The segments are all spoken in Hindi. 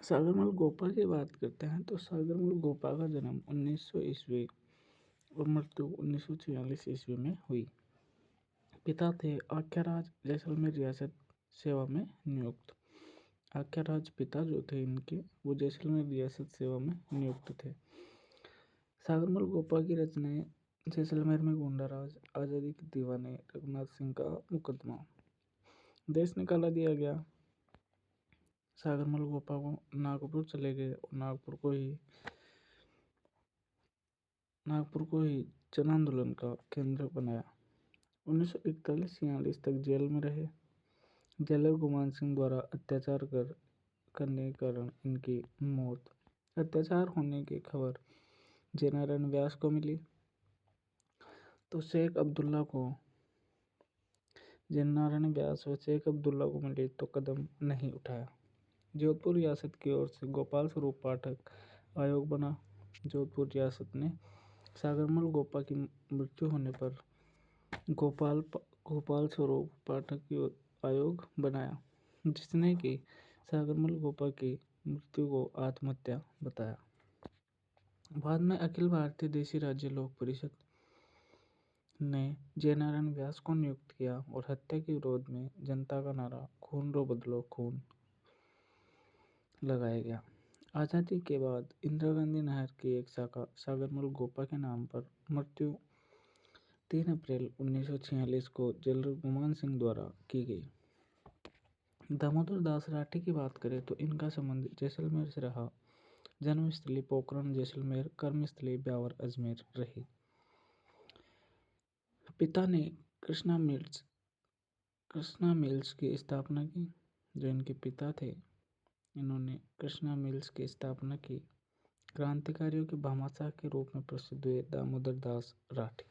सागरमल गोपा की बात करते हैं तो सागरमल गोपा का जन्म 1900 ईस्वी और मृत्यु 1946 ईस्वी में हुई। पिता थे आख्याराज जैसलमेर रियासत सेवा में नियुक्त। आख्याराज पिता जो थे इनके वो जैसलमेर रियासत सेवा में नियुक्त थे। सागरमल गोपा की रचनाएं जैसलमेर में गुंडा राज, आज़ादी के दीवाने, रघुनाथ सिंह का मुकदमा, देश निकाला दिया गया। सागरमल गोपा को नागपुर चले गए और नागपुर को ही जन आंदोलन का केंद्र बनाया। 1941-46 तक जेल में रहे। जेलर गुमान सिंह द्वारा अत्याचार करने के कारण इनकी मौत। अत्याचार होने की खबर जयनारायण व्यास को मिली तो जयनारायण व्यास व शेख अब्दुल्ला को मिली तो कदम नहीं उठाया। जोधपुर रियासत की ओर से गोपाल स्वरूप पाठक आयोग बना। जोधपुर रियासत ने सागरमल गोपा की मृत्यु होने पर गोपाल स्वरूप पाठक की आयोग बनाया, जिसने कि सागरमल गोपा की मृत्यु को आत्महत्या बताया। बाद में अखिल भारतीय देशी राज्य लोक परिषद ने जयनारायण व्यास को नियुक्त किया और हत्या के विरोध में जनता का नारा खून रो बदलो खून लगाया गया। आज़ादी के बाद इंदिरा गांधी नहर की एक शाखा सागरमल गोपा के नाम पर मृत्यु 3 अप्रैल 1946 को जेलर गुमान सिंह द्वारा की गई। दामोदर दास राठी की बात करें तो इनका संबंध जैसलमेर से रहा। जन्मस्थली पोखरण जैसलमेर, कर्मस्थली ब्यावर अजमेर रही। पिता ने कृष्णा मिल्स की स्थापना की। जो इनके पिता थे इन्होंने कृष्णा मिल्स की स्थापना की। क्रांतिकारियों के भामाशाह के रूप में प्रसिद्ध हुए दामोदर दास राठी।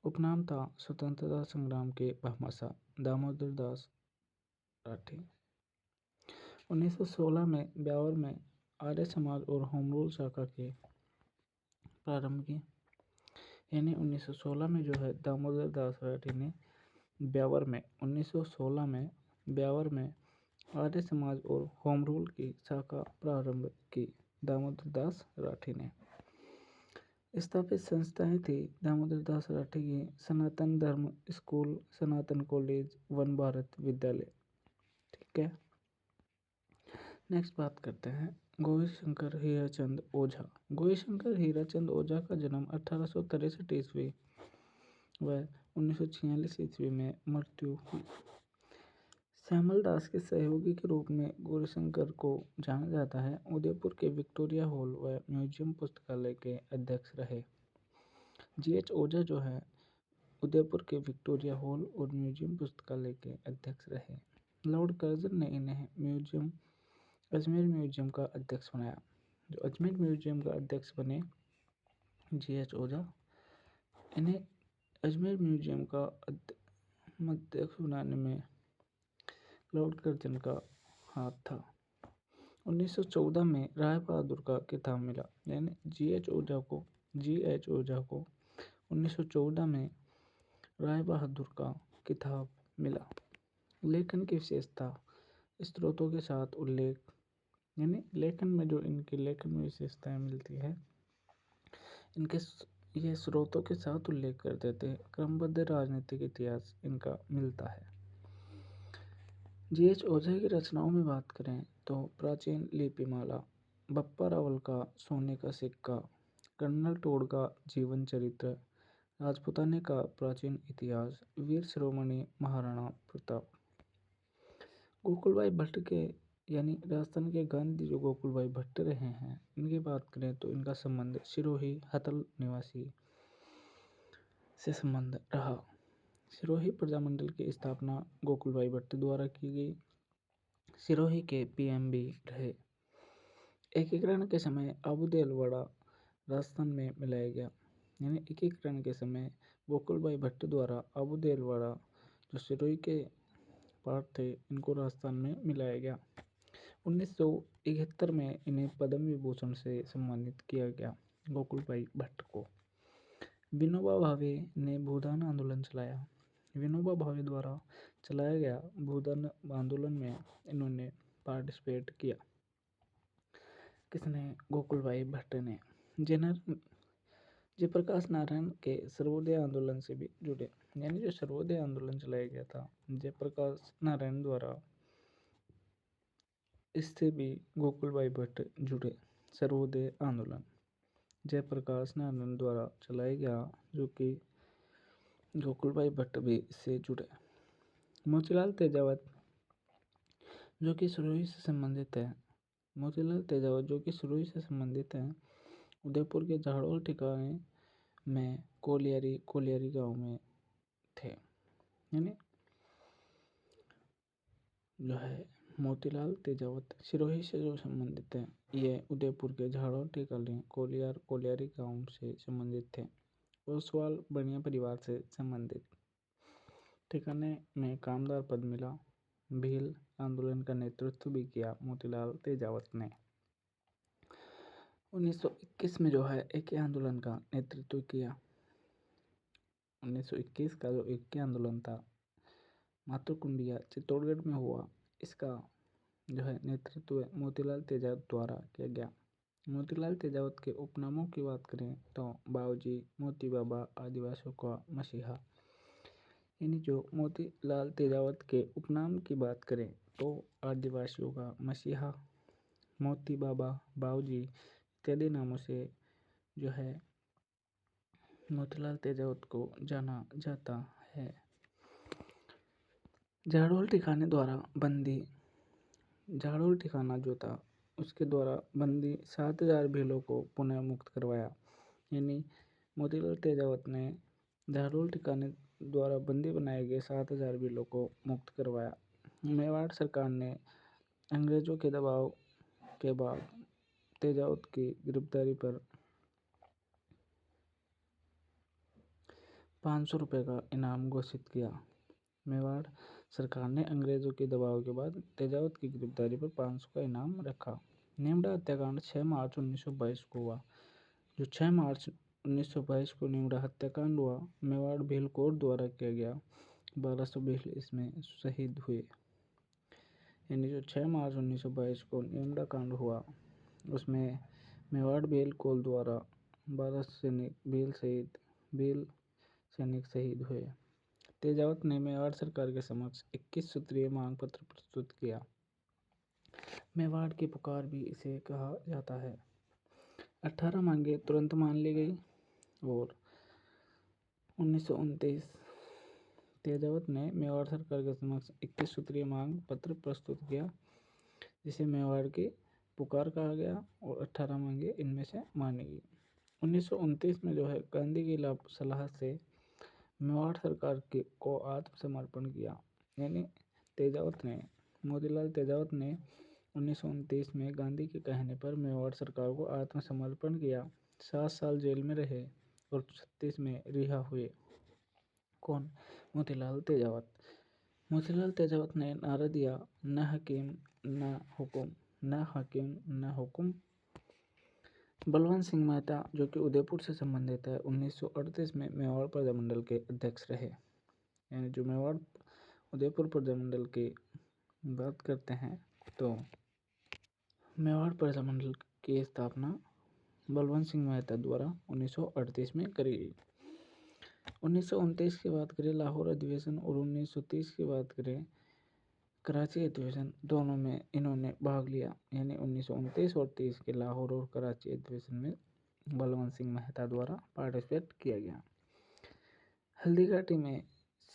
उपनाम था स्वतंत्रता संग्राम के भामाशाह दामोदर दास राठी। 1916 में ब्यावर में आर्य समाज और होम रूल शाखा के प्रारंभ किए। यानी 1916 में जो है दामोदर दास राठी ने ब्यावर में 1916 में ब्यावर में आर्य समाज और होम रूल की शाखा प्रारंभ की दामोदर दास राठी ने। स्थापित संस्थाएं थी दामोदर दास राठी की सनातन धर्म स्कूल, सनातन कॉलेज, वन भारत विद्यालय। ठीक है, नेक्स्ट बात करते हैं गौरीशंकर हीराचंद ओझा। गौरीशंकर हीराचंद ओझा का जन्म 1863 ईस्वी व 1946 ईस्वी में मृत्यु हुई। श्यामल दास के सहयोगी के रूप में गौरीशंकर को जाना जाता है। उदयपुर के विक्टोरिया हॉल व म्यूजियम पुस्तकालय के अध्यक्ष रहे। GH ओझा जो है उदयपुर के विक्टोरिया हॉल और म्यूजियम पुस्तकालय के अध्यक्ष रहे। लॉर्ड कर्जन ने इन्हें अजमेर म्यूजियम का अध्यक्ष बनाया। जो अजमेर म्यूजियम का अध्यक्ष बने GH ओझा, इन्हें अजमेर म्यूजियम का अध्यक्ष बनाने में लॉर्ड कर्जन का हाथ था। 1914 में राय बहादुर का खिताब मिला। यानी GH ओझा को 1914 में राय बहादुर का खिताब मिला। लेखन की विशेषता स्रोतों के साथ उल्लेख, यानी लेखन में जो इनके लेखन में विशेषताएं मिलती है इनके ये स्रोतों के साथ उल्लेख कर देते हैं। क्रमबद्ध राजनीतिक इतिहास इनका मिलता है। GH ओझा की रचनाओं में बात करें तो प्राचीन लिपिमाला, बप्पा रावल का सोने का सिक्का, कर्नल टोड का जीवन चरित्र, राजपुताने का प्राचीन इतिहास, वीर शिरोमणि महाराणा प्रताप। गोकुल भाई भट्ट के यानी राजस्थान के गांधी जो गोकुल भाई भट्ट रहे हैं, इनकी बात करें तो इनका संबंध सिरोही हतल निवासी से संबंध रहा। सिरोही प्रजामंडल की स्थापना गोकुल भाई भट्ट द्वारा की गई। सिरोही के PM भी रहे। एकीकरण के समय आबू देलवाड़ा राजस्थान में मिलाया गया। यानी एकीकरण के समय गोकुल भाई भट्ट द्वारा आबू देलवाड़ा जो सिरोही के पार्ट थे इनको राजस्थान में मिलाया गया। 1971 में इन्हें पद्म विभूषण से सम्मानित किया गया गोकुल भाई भट्ट को। विनोबा भावे ने भूदान आंदोलन चलाया। विनोबा भावे द्वारा चलाया गया भूदान आंदोलन में इन्होंने पार्टिसिपेट किया। किसने? गोकुलभाई भट्ट ने। जयप्रकाश नारायण के सर्वोदय आंदोलन से भी जुड़े, यानी जो सर्वोदय आंदोलन चलाया गया था जयप्रकाश नारायण द्वारा, इससे भी गोकुलभाई भट्ट जुड़े। सर्वोदय आंदोलन जयप्रकाश नारायण द्वारा चलाया गया, जो कि गोकुलभाई भट्ट भी इससे जुड़े। मोतीलाल तेजावत जो कि सिरोही से संबंधित है। मोतीलाल तेजावत जो कि सिरोही से संबंधित है, उदयपुर के झाड़ोल ठिकाने में कोलियारी गांव में थे। यानी जो है मोतीलाल तेजावत सिरोही से जो संबंधित है, ये उदयपुर के झाड़ोल ठिकाने कोलियारी गांव से संबंधित थे। ओसवाल बनिया परिवार से संबंधित। ठिकाने में कामदार पद मिला। भील आंदोलन का नेतृत्व भी किया मोतीलाल तेजावत ने। 1921 में जो है एके आंदोलन का नेतृत्व किया। 1921 का जो एके आंदोलन था मातृकुंडिया चित्तौड़गढ़ में हुआ, इसका जो है नेतृत्व मोतीलाल तेजावत द्वारा किया गया। मोतीलाल तेजावत के उपनामों की बात करें तो बाबूजी, मोती बाबा, आदिवासियों का मसीहा। यानी जो मोतीलाल तेजावत के उपनाम की बात करें तो आदिवासियों का मसीहा, मोती बाबा, बाबूजी इत्यादि नामों से जो है मोतीलाल तेजावत को जाना जाता है। झाड़ोल ठिकाने द्वारा बंदी, झाड़ोल ठिकाना जो था उसके द्वारा बंदी 7000 भीलों को पुनः मुक्त करवाया। यानी मोतीलाल तेजावत ने झाड़ोल ठिकाने द्वारा बंदी बनाए गए 7000 भीलों को मुक्त करवाया। मेवाड़ सरकार ने अंग्रेजों के दबाव के बाद तेजावत की गिरफ्तारी पर 500 रुपये का इनाम घोषित किया। मेवाड़ सरकार ने अंग्रेजों के दबाव के बाद तेजावत की गिरफ्तारी पर 500 का इनाम रखा। नेमड़ा हत्याकांड 6 मार्च 1922 को हुआ। जो 6 मार्च 1922 को नेमड़ा हत्याकांड हुआ, मेवाड़ भील कोर द्वारा किया गया। 1200 भील इसमें शहीद हुए। यानी जो 6 मार्च 1922 को नेमड़ा कांड हुआ, उसमें मेवाड़ भील कोर द्वारा 12 सैनिक भील सैनिक शहीद हुए। तेजावत ने मेवाड़ सरकार के समक्ष 21 सूत्रीय मांग पत्र प्रस्तुत किया। मेवाड़ की पुकार भी इसे कहा जाता है। 18 मांगे तुरंत मान ली गई और 1929 तेजावत ने मेवाड़ सरकार के समक्ष 21 सूत्रीय मांग पत्र प्रस्तुत किया, जिसे मेवाड़ की पुकार कहा गया और 18 मांगे इनमें से मानी गई। 1929 में जो है गांधी की सलाह से मेवाड़ सरकार को आत्मसमर्पण किया। यानी मोतीलाल तेजावत ने 1929 में गांधी के कहने पर मेवाड़ सरकार को आत्मसमर्पण किया। 7 साल जेल में रहे और 36 में रिहा हुए। कौन? मोतीलाल तेजावत। मोतीलाल तेजावत ने नारा दिया, न हकीम न हुकुम, न हकीम न हुकुम। बलवंत सिंह मेहता जो कि उदयपुर से संबंधित है, 1938 में मेवाड़ प्रजामंडल के अध्यक्ष रहे। यानी जो मेवाड़ उदयपुर प्रजामंडल की बात करते हैं तो मेवाड़ प्रजामंडल की स्थापना बलवंत सिंह मेहता द्वारा 1938 में करी गई। 1929 की बात करें लाहौर अधिवेशन और 1930 की बात करें कराची अधिवेशन, दोनों में इन्होंने भाग लिया। यानी 1929 और 30 के लाहौर और कराची अधिवेशन में बलवंत सिंह मेहता द्वारा पार्टिसिपेट किया गया। हल्दीघाटी में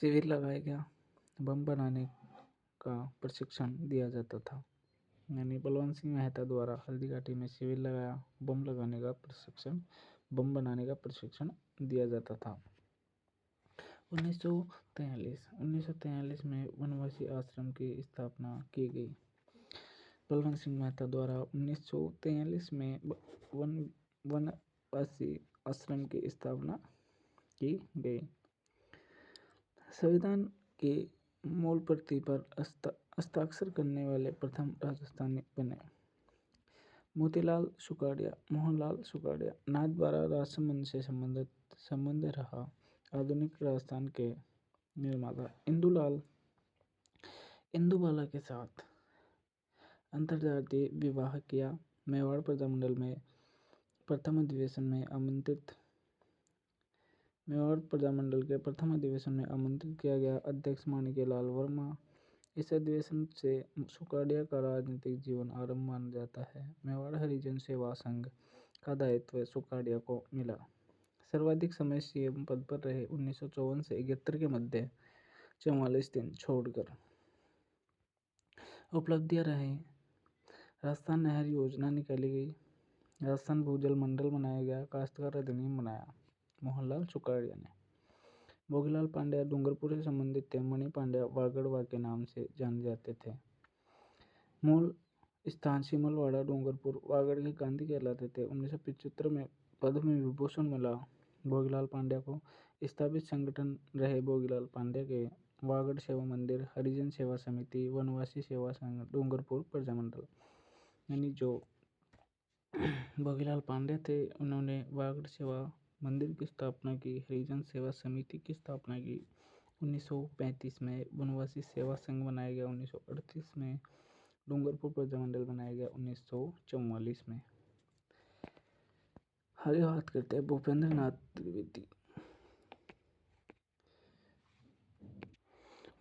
शिविर लगाया गया, बम बनाने का प्रशिक्षण दिया जाता था। यानी बलवंत सिंह मेहता द्वारा हल्दीघाटी में शिविर लगाया, बम बनाने का प्रशिक्षण दिया जाता था। 1943 में वनवासी आश्रम की स्थापना की गई। बलवंत सिंह मेहता द्वारा 1943 में वनवासी आश्रम की स्थापना की गई। संविधान की मूल प्रति पर हस्ताक्षर करने वाले प्रथम राजस्थानी बने। मोहनलाल सुखाड़िया नाथद्वारा राजसंबंध से संबंध रहा। आधुनिक राजस्थान के निर्माता इंदुबाला के साथ अंतर्जातीय विवाह किया। मेवाड़ प्रजामंडल में प्रथम अधिवेशन में आमंत्रित मेवाड़ प्रजामंडल के प्रथम अधिवेशन में आमंत्रित किया गया अध्यक्ष माणिक्यलाल वर्मा। इस अधिवेशन से सुखाड़िया का राजनीतिक जीवन आरंभ माना जाता है। मेवाड़ हरिजन सेवा संघ का दायित्व सुखाड़िया को मिला। सर्वाधिक समय सीएम पद पर रहे 1954 से 71 के मध्य 44 दिन छोड़कर। उपलब्धियां रहे, राजस्थान नहर योजना निकाली गई, राजस्थान भूजल मंडल बनाया गया, काश्तकार अधिनियम बनाया मोहनलाल सुखाड़िया ने। भोगीलाल पांड्या डूंगरपुर से संबंधित थे। मणि पांड्या वागड़वा के नाम से जाने जाते थे। मूल स्थान सिमलवाड़ा डूंगरपुर वागड़ के गांधी कहलाते थे। 1975 में पद्म विभूषण मिला भोगीलाल पांड्या को। स्थापित संगठन रहे भोगीलाल पांड्या के वागड़ सेवा मंदिर, हरिजन सेवा समिति, वनवासी सेवा संघ, डूंगरपुर प्रजामंडल। यानी जो भोगीलाल पांड्या थे उन्होंने वागड़ सेवा मंदिर की स्थापना की, हरिजन सेवा समिति की स्थापना की 1935 में, वनवासी सेवा संघ बनाया गया 1938 में, डूंगरपुर प्रजामंडल बनाया गया 1944 में। आगे बात करते हैं भूपेंद्र नाथ त्रिवेदी।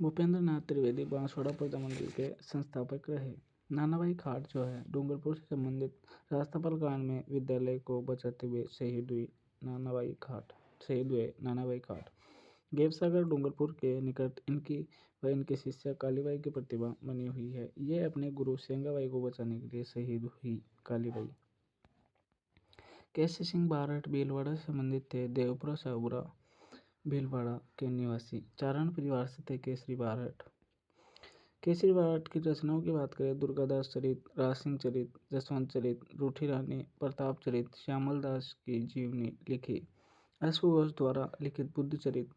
भूपेंद्र नाथ त्रिवेदी बांसवाड़ा प्रजामंडल के संस्थापक रहे। नानाभाई खाट जो है डूंगरपुर से संबंधित राजस्थान कांड में विद्यालय को बचाते हुए शहीद हुए नानाभाई खाट। गेवसागर डूंगरपुर के निकट इनकी व इनके शिष्या कालीबाई की प्रतिमा बनी हुई है। ये अपने गुरु सेंगाबाई को बचाने के लिए शहीद हुई कालीबाई। केसी सिंह बारठ भीलवाड़ा से संबंधित थे। देवपुरा शाहपुरा भीलवाड़ा के निवासी चारण परिवार से थे केसरी बारठ। केसरी बारठ की रचनाओं की बात करें, दुर्गादास चरित, राजसिंह चरित, जसवंत चरित, रूठी रानी, प्रताप चरित, श्यामल दास की जीवनी लिखी। अश्व घोष द्वारा लिखित बुद्ध चरित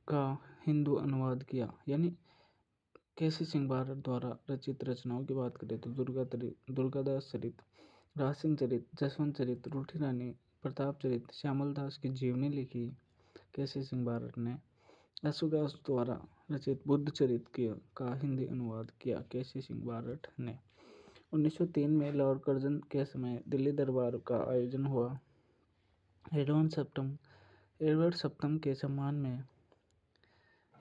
का हिंदू अनुवाद किया। यानी केसी सिंह बारठ द्वारा रचित रचनाओं की बात करें तो दुर्गादास चरित, राजसिंह चरित, जसवंत चरित, रूठी रानी, प्रताप चरित, श्यामल दास की जीवनी लिखी केसी सिंह बारठ ने। अश्वघोष द्वारा रचित बुद्ध चरित का हिंदी अनुवाद किया केसी सिंह बारठ ने। 1903 में लॉर्ड कर्जन के समय दिल्ली दरबार का आयोजन हुआ। एडवर्ड सप्तम के सम्मान में,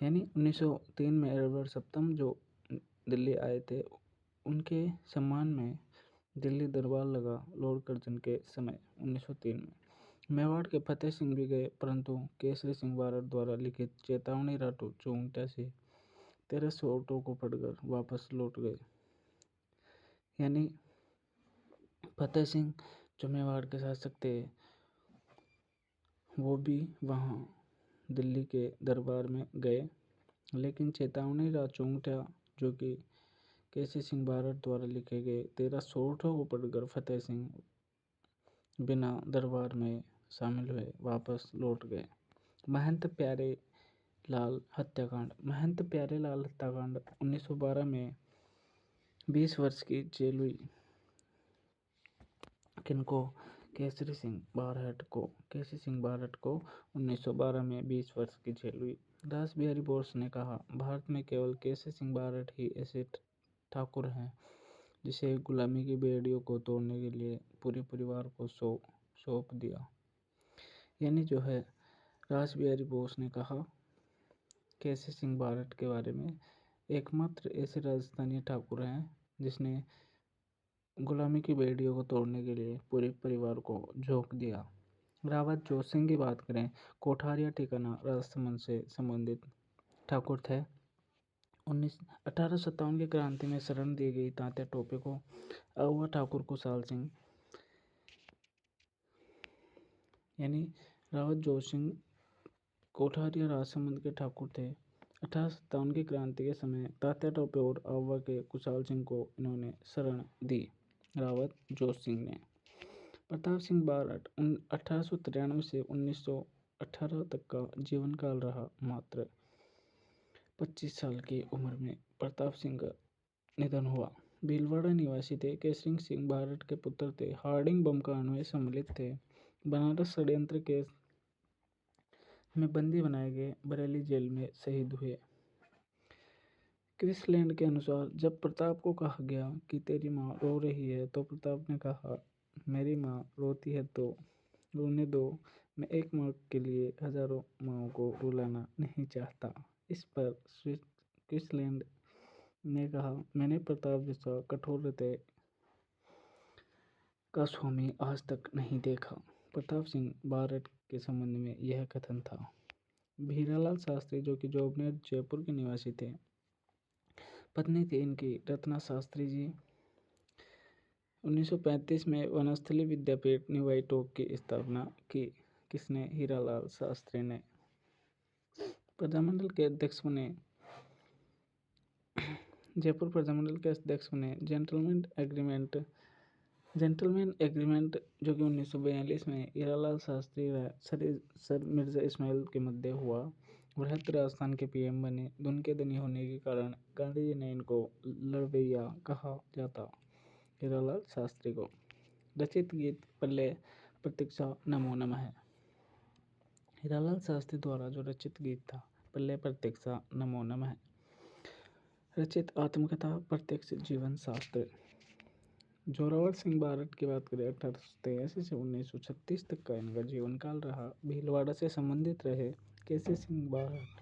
यानी 1903 में एडवर्ड सप्तम जो दिल्ली आए थे उनके सम्मान में दिल्ली दरबार लगा लॉर्ड कर्जन के समय 1903 में। मेवाड़ के फतेह सिंह भी गए, परंतु केसरी सिंह बारठ द्वारा लिखित चेतावनी राठौर चौंगटा से 1300 ऑटो को पढ़कर वापस लौट गए। यानी फतेह सिंह जो मेवाड़ के शासक थे वो भी वहाँ दिल्ली के दरबार में गए, लेकिन चेतावनी राठौर चौंगटा जो कि केसी सिंह बारठ द्वारा लिखे गए 1300 ऑटो को पढ़कर फतेह सिंह बिना दरबार में शामिल हुए वापस लौट गए। महंत प्यारे लाल हत्याकांड 1912 में 20 वर्ष की जेल हुई। किनको? केसी सिंह बारठ को 1912 में 20 वर्ष की जेल हुई। रास बिहारी बोस ने कहा, भारत में केवल केसी सिंह बारठ ही ऐसे ठाकुर हैं जिसे गुलामी की बेड़ियों को तोड़ने के लिए पूरे परिवार को सौंप दिया। यानी जो है रास बिहारी बोस ने कहा केसी सिंह बारठ के बारे में, एकमात्र ऐसे राजस्थानी ठाकुर हैं जिसने गुलामी की बेड़ियों को तोड़ने के लिए पूरे परिवार को झोंक दिया। रावत जोत सिंह की बात करें, कोठारिया ठिकाना राजसमंद से संबंधित ठाकुर थे। 1857 की क्रांति में शरण दी गई तात्या टोपे को अहुआ ठाकुर कुशाल सिंह, यानी रावत जोत सिंह कोठारिया राजसमंद के ठाकुर थे। 1857 की क्रांति के समय तात्या टोपे और अहुआ के कुशाल सिंह को इन्होंने शरण दी रावत जोत सिंह ने। प्रताप सिंह बारठ 1893 से 1918 तक का जीवन काल रहा। मात्र 25 साल की उम्र में प्रताप सिंह का निधन हुआ। भीलवाड़ा निवासी थे। केसरी सिंह बारठ के पुत्र थे। हार्डिंग बम कांड में सम्मिलित थे। बनारस षड्यंत्र केस में बंदी बनाए गए, बरेली जेल में शहीद हुए। क्रिसलैंड के अनुसार जब प्रताप को कहा गया कि तेरी माँ रो रही है तो प्रताप ने कहा, मेरी माँ रोती है तो रोने दो, मैं एक माँ के लिए हजारों माँओं को रुलाना नहीं चाहता। इस पर क्रिसलैंड ने कहा, मैंने प्रताप जैसा कठोर हृदय का स्वामी आज तक नहीं देखा। प्रताप सिंह बारठ के संबंध में यह कथन था। भीरालाल शास्त्री जो कि जोबनेर जयपुर के निवासी थे, पत्नी थी इनकी रत्ना शास्त्री जी। 1935 में वनस्थली विद्यापीठ निवाई टोक की स्थापना की। किसने? हीरालाल शास्त्री ने। प्रजामंडल के अध्यक्ष बने, जयपुर प्रजामंडल के अध्यक्ष बने जेंटलमैन एग्रीमेंट जो कि 1942 में हीरालाल शास्त्री व सर मिर्जा इस्माइल के मध्य हुआ। बृहत राजस्थान के पीएम बने। धुन के धनी होने के कारण गांधी जी ने इनको लड़वैया कहा जाता, हीरालाल शास्त्री को। रचित गीत पल्ले प्रतीक्षा नमो नमः। हीरालाल शास्त्री द्वारा जो रचित गीत था पल्ले प्रतीक्षा नमो नमः। रचित आत्मकथा प्रत्यक्ष जीवन शास्त्र। जोरावर सिंह बारठ की बात करें, 1883 से 1936 तक का इनका जीवन काल रहा। भीलवाड़ा से संबंधित रहे। केसरी सिंह बारठ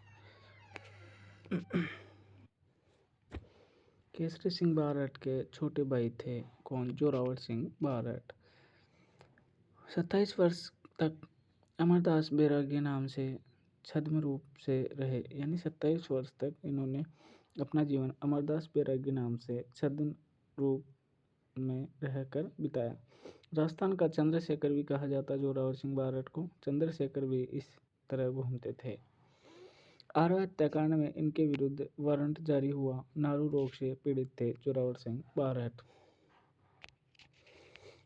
केसरी सिंह बारठ के छोटे भाई थे। कौन? जोरावर सिंह बारठ। 27 वर्ष तक अमरदास बैरागी नाम से छद्म रूप से रहे, यानी 27 वर्ष तक इन्होंने अपना जीवन अमरदास बैरागी नाम से छद्म रूप में रहकर बिताया। राजस्थान का चंद्रशेखर भी कहा जाता जोरावर सिंह बारठ को। चंद्रशेखर भी इस तरह घूमते थे। आरा हत्याकांड में इनके विरुद्ध वारंट जारी हुआ। नारू रोग से पीड़ित थे जोरावर सिंह बारठ।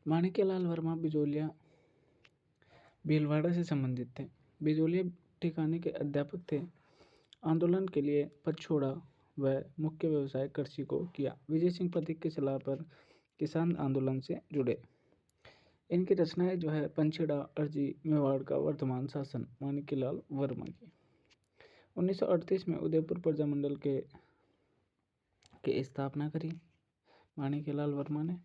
माणिक्यलाल वर्मा बिजोलिया भीलवाड़ा से संबंधित थे। बिजोलिया ठिकाने के अध्यापक थे। आंदोलन के लिए पद छोड़ा व मुख्य व्यवसाय कृषि को किया। विजय सिंह पथिक की सलाह पर किसान आंदोलन से जुड़े। इनकी रचनाएं जो है पंचेड़ा, अर्जी, मेवाड़ का वर्तमान शासन, माणिक्यलाल वर्मा की। 1938 में उदयपुर प्रजामंडल के स्थापना करी माणिक्यलाल वर्मा ने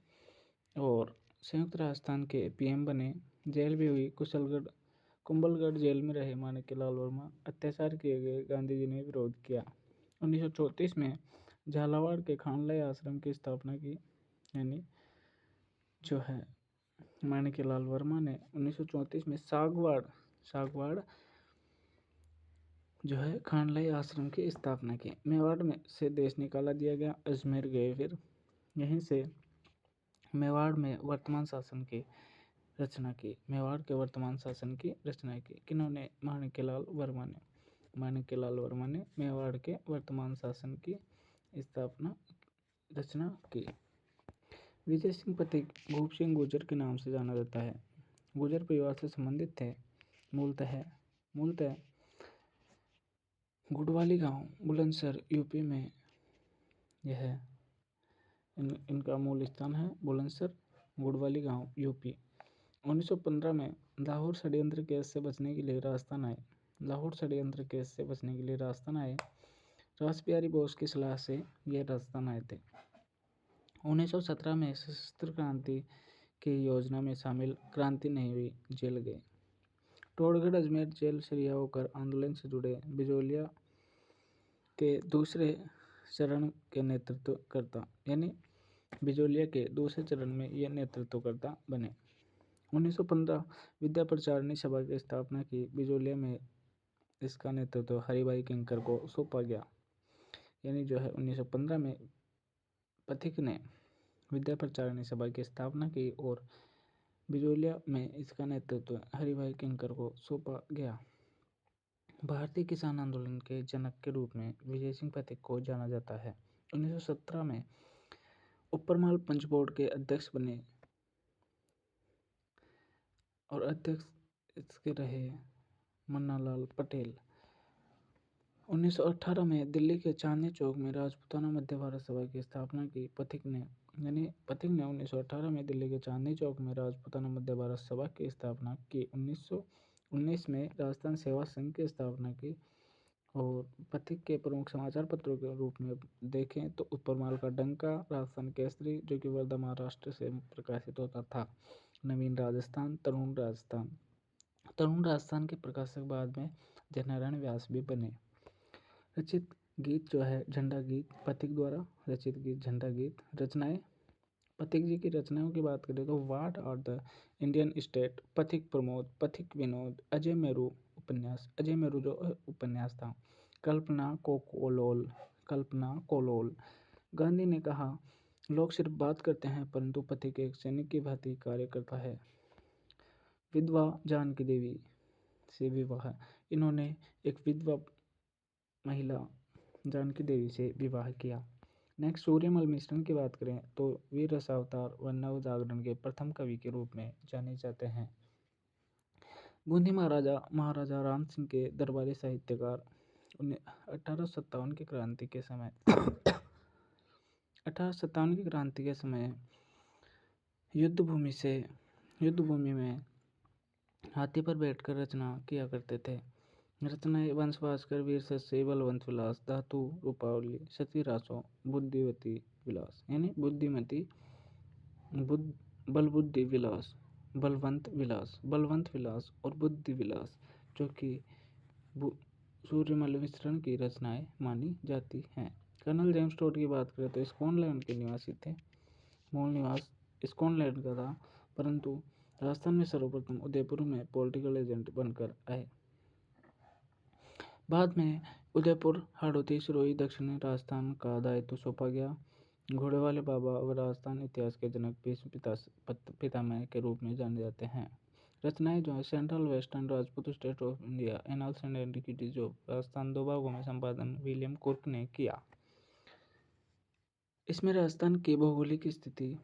और संयुक्त राजस्थान के पीएम बने। जेल भी हुई। कुंभलगढ़ जेल में रहे माणिक्यलाल वर्मा। अत्याचार किए गए, गांधी जी ने विरोध किया। 1934 में झालावाड़ के खानलय आश्रम की स्थापना की, यानी जो है माणिक्यलाल वर्मा ने। 1934 में सागवाड़ जो है खानलय आश्रम की स्थापना की। मेवाड़ में से देश निकाला दिया गया। अजमेर गए, फिर यहीं से मेवाड़ में वर्तमान शासन की रचना की। मेवाड़ के वर्तमान शासन की रचना की किन्होंने? माणिक्यलाल वर्मा ने। माणिक्यलाल वर्मा ने मेवाड़ के वर्तमान शासन की स्थापना रचना की। विजय सिंह पथिक भूप सिंह गुर्जर के नाम से जाना जाता है। गुर्जर परिवार से संबंधित थे। मूलतः गुडवाली गांव बुलंदशहर यूपी में यह इनका मूल स्थान है। बुलंदशहर गुडवाली गांव यूपी। 1915 में लाहौर षड्यंत्र केस से बचने के लिए राजस्थान आए। रास बिहारी बोस की सलाह से यह राजस्थान आए थे। 1917 में सशस्त्र क्रांति की योजना में शामिल, क्रांति नहीं हुई, जेल गए। टोड़गढ़ अजमेर जेल शरिया होकर आंदोलन से जुड़े। बिजोलिया के दूसरे चरण के नेतृत्वकर्ता, यानी बिजोलिया के दूसरे चरण में ये नेतृत्वकर्ता बने। 1915 विद्या प्रचारणी सभा की स्थापना की। बिजोलिया में इसका नेतृत्व हरिभाई किंकर को सौंपा गया। यानी जो है 1915 में पथिक ने विद्या प्रचारणी सभा की स्थापना की और बिजोलिया में इसका नेतृत्व हरिभाई किंकर को सौंपा गया। भारतीय किसान आंदोलन के जनक के रूप में विजय सिंह पथिक को जाना जाता है। 1917 में ऊपरमाल पंच बोर्ड के अध्यक्ष बने और अध्यक्ष इसके रहे मन्नालाल पटेल। 1918 में दिल्ली के चांदनी चौक में राजपूताना मध्य भारत सभा की स्थापना की। पथिक ने 1918 में दिल्ली के चांदनी चौक में राजपूताना मध्य भारत सभा की स्थापना की। 1919 में राजस्थान सेवा संघ की स्थापना की। और पथिक के प्रमुख समाचार पत्रों के रूप में देखें तो उपरमाल का डंका, राजस्थान केसरी जो कि वर्धा महाराष्ट्र से प्रकाशित होता था, नवीन राजस्थान, तरुण राजस्थान। तरुण राजस्थान के प्रकाशक बाद में जयनारायण व्यास भी बने। रचित गीत जो है झंडा गीत, पथिक द्वारा रचित गीत झंडा गीत। रचनाएं, पथिक जी की रचनाओं की बात करें तो what are the Indian state, Pathik Pramod, पथिक विनोद, अजय मेरू उपन्यास, अजय मेरू जो उपन्यास था, कल्पना कोलोल, कल्पना कोलोल। गांधी ने कहा, लोग सिर्फ बात करते हैं परंतु पथिक एक सैनिक की भांति कार्य करता है। विधवा जानकी देवी से विवाह, इन्होंने एक विधवा महिला जानकी देवी से विवाह किया। नेक्स्ट, सूर्यमल मिश्रण की बात करें तो वीर रसावतार व नव जागरण के प्रथम कवि के रूप में जाने जाते हैं। बूंदी महाराजा महाराजा राम सिंह के दरबारी साहित्यकार 1857 की क्रांति के समय 1857 की क्रांति के समय युद्ध भूमि में हाथी पर बैठकर रचना किया करते थे। रचनाएं वंश भास्कर, वीर शस्य, बलवंत विलास, धातु रूपावली, सती रासो, बुद्धिवती विलास, यानी बुद्धिमती बलबुद्धि विलास, बलवंत विलास और बुद्धि विलास, जो कि सूर्यमल मिश्रण की रचनाएं मानी जाती हैं। कर्नल जेम्स टोड की बात करें तो स्कॉटलैंड के निवासी थे। मूल निवास स्कॉटलैंड का था, परंतु राजस्थान में सर्वप्रथम उदयपुर में पॉलिटिकल एजेंट बनकर आए। बाद में उदयपुर, हाड़ौती, सिरोही, दक्षिणी राजस्थान का दायित्व सौंपा गया। घोड़े वाले बाबा व राजस्थान इतिहास के जनक भीष्म पितामह के रूप में जाने जाते हैं। रचनाएं जो है central western Rajput state of India, annals and antiquities of Rajasthan, 2 भागों में संपादन विलियम कुर्क ने किया। इसमें राजस्थान की भौगोलिक स्थिति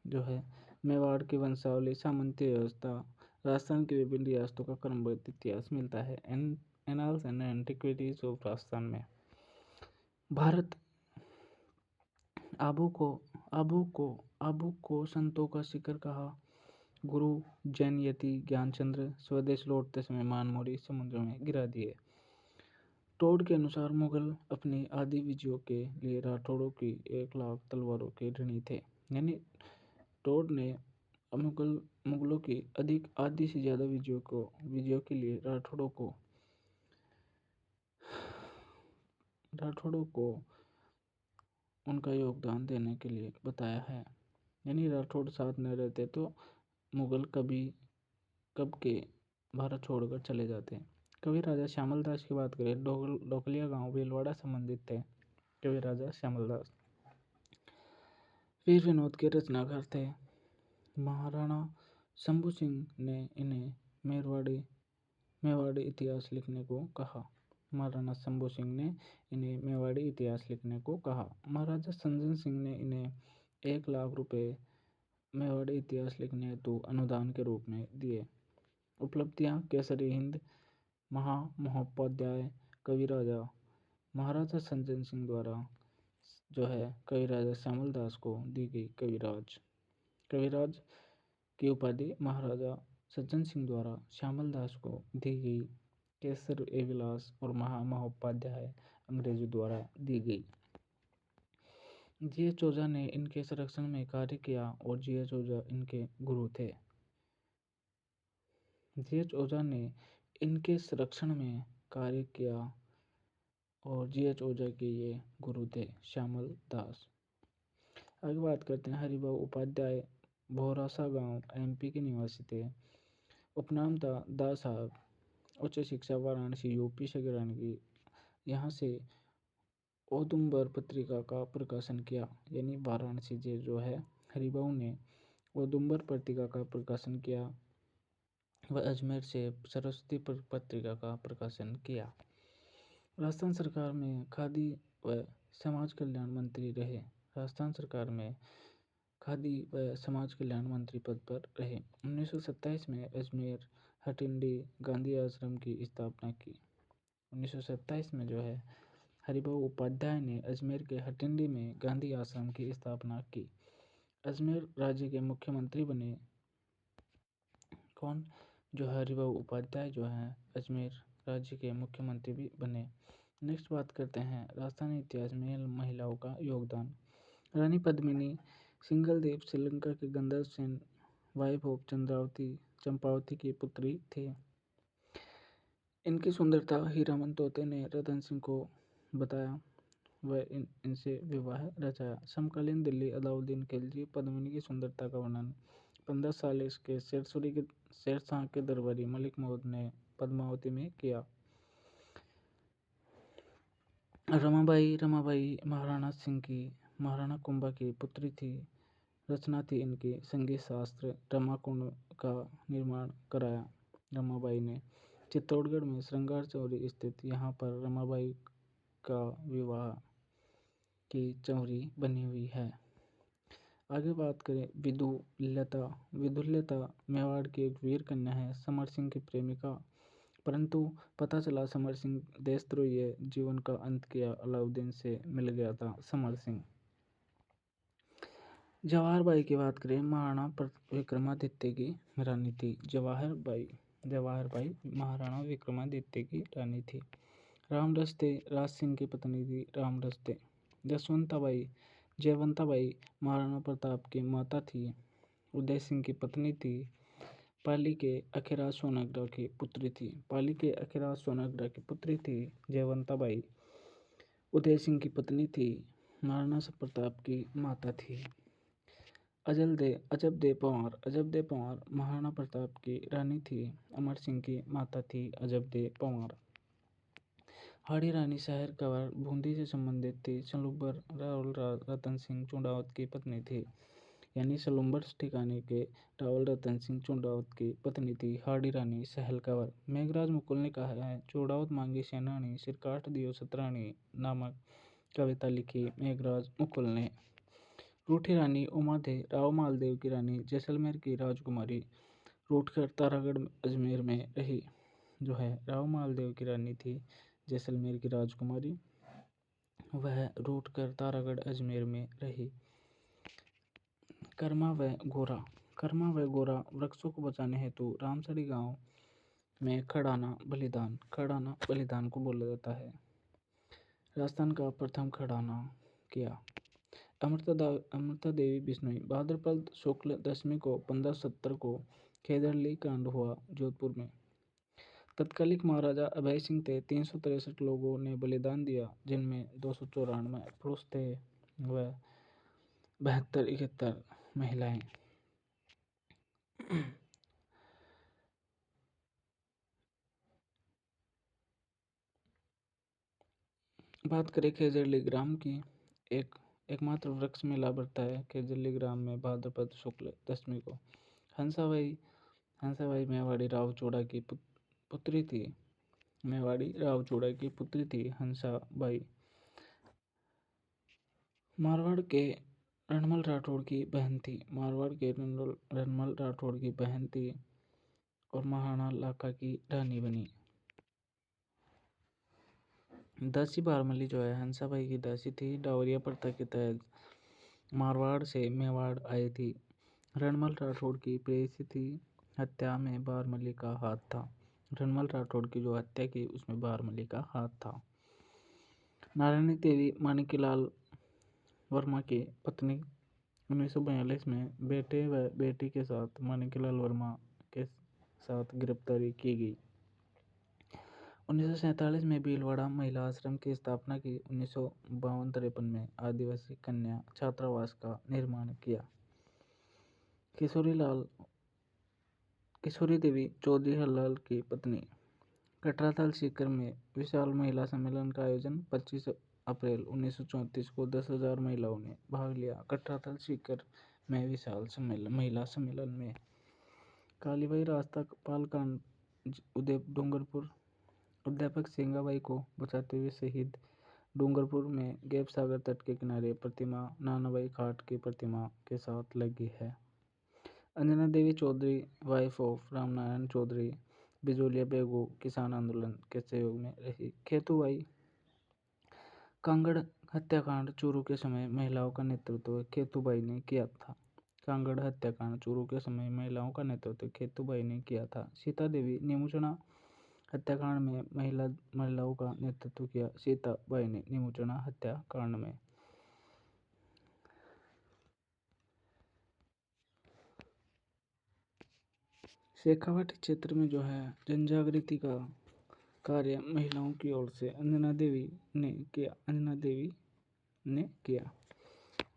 जो है, मेवाड़ की वंशावली, सामंती व्यवस्था, राजस्थान की विभिन्न रियासतों का क्रमबद्ध इतिहास मिलता है annals and antiquities of Rajasthan में। भारत आबू को संतों का शिखर कहा। गुरु जैनयति ज्ञानचंद्र स्वदेश लौटते समय मानमोरी समुद्र में गिरा दिए। टोड के अनुसार मुगल अपनी आदि विजयों के लिए राठौड़ों की 1 लाख तलवारों के ऋणी थे। यानी टोड ने मुगलों की आधी से ज़्यादा विजयों के लिए राठौड़ों को उनका योगदान देने के लिए बताया है। यानी राठौड़ साथ न रहते तो मुगल कब के भारत छोड़कर चले जाते। कवि राजा श्यामल दास की बात करें, डोकलिया गांव भीलवाड़ा संबंधित थे कवि राजा श्यामल दास। वीर विनोद के रचनाकार थे। महाराणा शंभू सिंह ने इन्हें मेवाड़ी इतिहास लिखने को कहा। महाराणा शंभू सिंह ने इन्हें मेवाड़ी इतिहास लिखने को कहा। महाराजा संजय सिंह ने इन्हें 1 लाख रुपए मेवाड़ी इतिहास लिखने हेतु अनुदान के रूप में दिए। उपलब्धियां, केसरी हिंद, महोपाध्याय, कवि राजा महाराजा संजय सिंह द्वारा जो है कवि राजा श्यामल दास को दी गई कविराज की उपाधि महाराजा सज्जन सिंह द्वारा श्यामल दास को दी गई। केसर ए विलास और महोपाध्याय अंग्रेजों द्वारा दी गई। जी.एच. ओझा ने इनके संरक्षण में कार्य किया और जी.एच. ओझा इनके गुरु थे। जी.एच. ओझा ने इनके संरक्षण में कार्य किया और जी.एच. ओझा के ये गुरु थे श्यामल दास। आगे बात करते हैं हरिभाऊ उपाध्याय, भौरासा गांव एमपी के निवासी थे। उपनाम था दा साहब। उच्च शिक्षा वाराणसी यूपी से ग्रहण की। यहाँ से औदुंबर पत्रिका का प्रकाशन किया। यानी वाराणसी से जो है हरिभाऊ ने औदुंबर पत्रिका का प्रकाशन किया व अजमेर से सरस्वती पत्रिका का प्रकाशन किया। राजस्थान सरकार में खादी व समाज कल्याण मंत्री रहे। राजस्थान सरकार में खादी व समाज कल्याण मंत्री पद पर रहे। 1927 में अजमेर हटिंडी गांधी आश्रम की स्थापना की। 1927 में जो है हरिभाऊ उपाध्याय ने अजमेर के हटिंडी में गांधी आश्रम की स्थापना की। अजमेर राज्य के मुख्यमंत्री बने कौन? जो हरिभाऊ उपाध्याय जो है अजमेर राज्य के मुख्यमंत्री भी बने। नेक्स्ट बात करते हैं राजस्थानी इतिहास में महिलाओं का योगदान। रानी पद्मिनी सिंघलदेव श्रीलंका के गंधर्व सेन वाइफ ऑफ चंपावती की पुत्री थी। इनकी सुंदरता हीरामन तोते ने रतन सिंह को बताया, वह इनसे विवाह रचाया। समकालीन दिल्ली अलाउद्दीन खिलजी पद्मिनी की सुंदरता का वर्णन 15 साल के शेरशाह के दरबारी मलिक मौद ने पद्मावती में किया। रमाबाई महाराणा कुंभा की पुत्री थी। रचना थी इनकी संगीत शास्त्र रमाकुंड का निर्माण कराया रमाबाई ने। चित्तौड़गढ़ में श्रृंगार चौरी स्थित यहाँ पर रमाबाई का विवाह की चौरी बनी हुई है। आगे बात करें विदुल्यता मेवाड़ की एक वीर कन्या है, समर सिंह की प्रेमिका, परंतु पता चला समर सिंह देशद्रोही है। जीवन का अंत किया अलाउद्दीन से मिल गया था समर सिंह। जवाहर बाई की बात करें, महाराणा विक्रमादित्य की रानी थी। जवाहर बाई महाराणा विक्रमादित्य की रानी थी। रामरस्ते राज सिंह की पत्नी थी। रामरस्ते जयवंताबाई महाराणा प्रताप की माता थी। उदय सिंह की पत्नी थी। पाली के अखिराज सोनाग्रा की पुत्री थी जयवंताबाई। उदय सिंह की पत्नी थी। महाराणा प्रताप की माता थी। अजब दे पंवार महाराणा प्रताप की रानी थी। अमर सिंह की माता थी अजब दे पंवार। हाड़ी रानी शहर कंवर बूंदी से संबंधित थी। सलूबर रावल रतन सिंह चुंडावत की पत्नी थी। यानी सलूबर ठिकाने के रावल रतन सिंह चुंडावत की पत्नी थी हाड़ी रानी सहल कंवर। मेघराज मुकुल ने कहा है, चुंडावत मांगी सेनानी सिरकाठ दियो सतरानी नामक कविता लिखी मेघराज मुकुल ने। रूठी रानी उमा थे राव मालदेव की रानी जैसलमेर की राजकुमारी रूठकर तारागढ़ अजमेर में रही। जो है राव मालदेव की रानी थी जैसलमेर की राजकुमारी, वह रूठकर तारागढ़ अजमेर में रही। कर्मा व गोरा वृक्षों को बचाने हेतु रामसरी गांव में खड़ाना बलिदान को बोला जाता है। राजस्थान का प्रथम खड़ाना किया। अमृता देवी बिश्नोई भाद्रपद शुक्ल दशमी को 1570 को खेदरली कांड हुआ जोधपुर में। तत्कालिक महाराजा अभय सिंह थे। 363 लोगों ने बलिदान दिया, जिनमें 294 पुरुष थे व 72-71 महिलाएं। बात करें खेजरली ग्राम की, एकमात्र वृक्ष मेला बढ़ता है खेजरली ग्राम में भाद्रपद शुक्ल दशमी को। हंसाबाई मेवाड़ी राव चोड़ा की पुत्री थी हंसाबाई। मारवाड़ के रणमल राठौड़ की बहन थी और महाराणा लाखा की रानी बनी। दासी बारमली जो है हंसाबाई की दासी थी। डावरिया प्रथा के तहत मारवाड़ से मेवाड़ आई थी। रणमल राठौड़ की प्रेयसी थी। हत्या में बारमली का हाथ था। रणमल राठौड़ की जो हत्या की उसमें बारमली का हाथ था। नारायणी देवी माणिक्यलाल वर्मा की पत्नी 1942 में बेटे व बेटी के साथ माणिक्यलाल वर्मा के साथ गिरफ्तारी की गई। 1947 में भीलवाड़ा महिला आश्रम की स्थापना की। 1952-53 में आदिवासी कन्या छात्रावास का निर्माण किया। किशोरी देवी चौधरी हरलाल की पत्नी। कटराथल सीकर में विशाल महिला सम्मेलन का आयोजन 25 अप्रैल 1934 को 10,000 महिलाओं ने भाग लिया। कटराथल सीकर में विशाल महिला सम्मेलन में कालीबाई रास्ता पालकांड डूंगरपुर अध्यापक सिंगाबाई को बचाते हुए शहीद। डूंगरपुर में गैप सागर तट के किनारे प्रतिमा नानाबाई खाट की प्रतिमा के साथ लगी है। अंजना देवी चौधरी वाइफ ऑफ रामनारायण चौधरी बिजोलिया बेगू किसान आंदोलन के सहयोग में रही। खेतूबाई कांगड़ हत्याकांड चूरू के समय महिलाओं का नेतृत्व खेतूबाई ने किया था। कांगड़ हत्याकांड चूरू के समय महिलाओं का नेतृत्व खेतूबाई ने किया था। सीता देवी नीमूचना हत्याकांड में महिलाओं का नेतृत्व किया। सीताबाई ने निमुचना हत्याकांड में। शेखावाटी क्षेत्र में जो है जनजागृति का कार्य महिलाओं की ओर से अंजना देवी ने किया।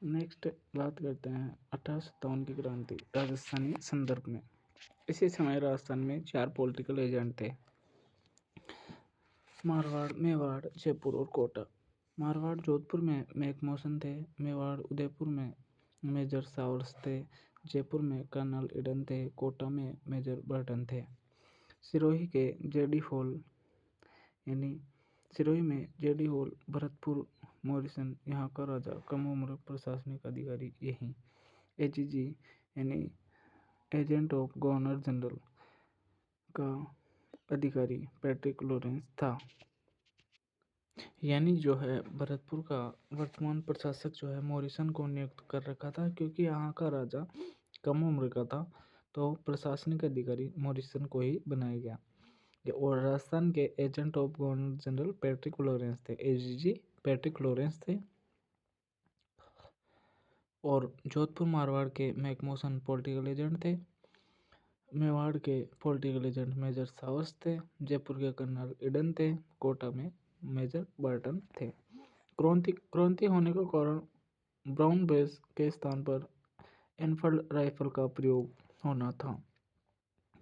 नेक्स्ट बात करते हैं 1857 की क्रांति राजस्थानी संदर्भ में। इसी समय राजस्थान में 4 पॉलिटिकल एजेंट थे: मारवाड़, मेवाड़, जयपुर और कोटा। मारवाड़ जोधपुर में मैकमोहन थे, मेवाड़ उदयपुर में मेजर सावर्स थे, जयपुर में कर्नल ईडन थे, कोटा में मेजर बर्टन थे। सिरोही के जेडी हॉल सिरोही में जेडी हॉल, भरतपुर मॉरिसन यहाँ का राजा, कम उम्र प्रशासनिक अधिकारी यही। एजीजी यानी एजेंट ऑफ गवर्नर जनरल का अधिकारी पैट्रिक लॉरेंस था। यानी जो है भरतपुर का वर्तमान प्रशासक जो है मॉरिसन को नियुक्त कर रखा था, क्योंकि यहाँ का राजा कम उम्र का था तो प्रशासनिक अधिकारी मॉरिसन को ही बनाया गया। और राजस्थान के agent of governor general Patrick Lawrence थे, एजीजी पैट्रिक लॉरेंस थे। और जोधपुर मारवाड़ के मैकमोहन पॉलिटिकल एजेंट थे, मेवाड़ के पॉलिटिकल एजेंट मेजर सावर्स थे, जयपुर के कर्नल ईडन थे, कोटा में मेजर बर्टन थे। क्रांति होने का कारण ब्राउन बेस के स्थान पर एनफील्ड राइफल का प्रयोग होना था।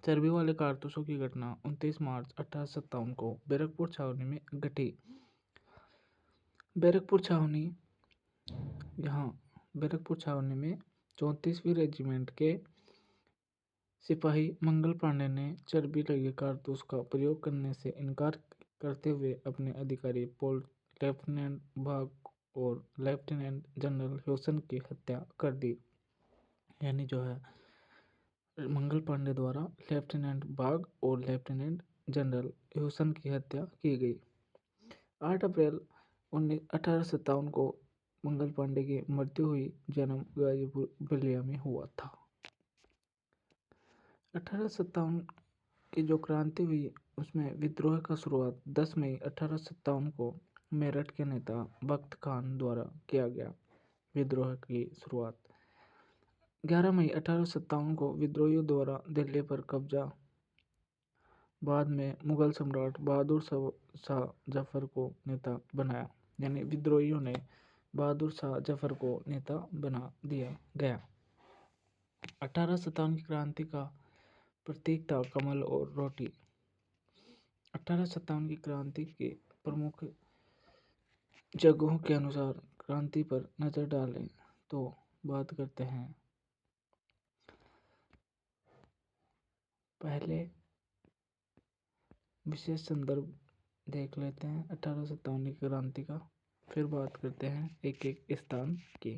चर्बी वाले कारतूसों की घटना 29 मार्च 1857 को बैरकपुर छावनी में घटी। बैरकपुर छावनी में 34वीं रेजिमेंट के सिपाही मंगल पांडे ने चर्बी लगे कारतूस का प्रयोग करने से इनकार करते हुए अपने अधिकारी लेफ्टिनेंट बाग और लेफ्टिनेंट जनरल ह्यूसन की हत्या कर दी। यानी जो है मंगल पांडे द्वारा लेफ्टिनेंट बाग और लेफ्टिनेंट जनरल ह्यूसन की हत्या की गई। 8 अप्रैल 1857 को मंगल पांडे की मृत्यु हुई। जन्म गाजीपुर बलिया में हुआ था। 1857 की जो क्रांति हुई उसमें विद्रोह का शुरुआत 10 मई 1857 को मेरठ के नेता बख्त खान द्वारा किया गया। विद्रोह की शुरुआत 11 मई 1857 को विद्रोहियों द्वारा दिल्ली पर कब्जा। बाद में मुगल सम्राट बहादुर शाह जफर को नेता बनाया। यानी विद्रोहियों ने बहादुर शाह जफर को नेता बना दिया गया। 1857 की क्रांति का प्रतीक था कमल और रोटी। 1857 की क्रांति के प्रमुख जगहों के अनुसार क्रांति पर नजर डालें तो बात करते हैं। पहले विशेष संदर्भ देख लेते हैं 1857 की क्रांति का, फिर बात करते हैं एक एक स्थान की।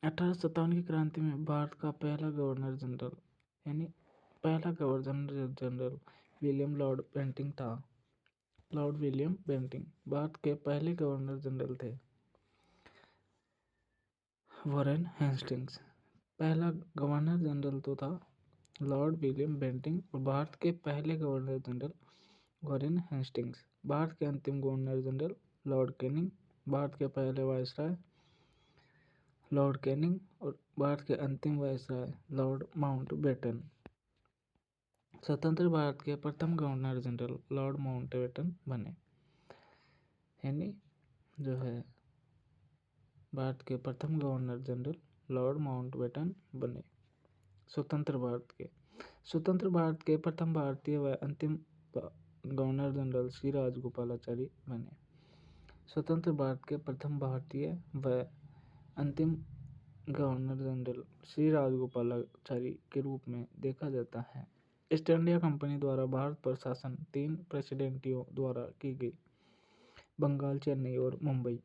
1857 की क्रांति में भारत का पहला governor general William Lord Bentinck था। लॉर्ड विलियम बेंटिंग भारत के पहले गवर्नर जनरल थे। वॉरेन हेस्टिंग्स पहला गवर्नर जनरल तो था लॉर्ड विलियम बेंटिंग, और भारत के पहले governor general Warren Hastings. Bharat के अंतिम governor general Lord Canning, Bharat के पहले वायसराय लॉर्ड कैनिंग, और भारत के अंतिम वायसराय लॉर्ड माउंटबेटन। स्वतंत्र भारत के प्रथम गवर्नर जनरल लॉर्ड माउंटबेटन बने। यानी जो है भारत के प्रथम गवर्नर जनरल लॉर्ड माउंटबेटन बने। स्वतंत्र भारत के प्रथम भारतीय व अंतिम गवर्नर जनरल श्री राजगोपालाचारी बने। स्वतंत्र भारत के प्रथम भारतीय व अंतिम गवर्नर जनरल श्री राजगोपालाचारी के रूप में देखा जाता है। ईस्ट इंडिया कंपनी द्वारा भारत पर शासन 3 प्रेसिडेंटियों द्वारा की गई। बंगाल, चेन्नई और मुंबई।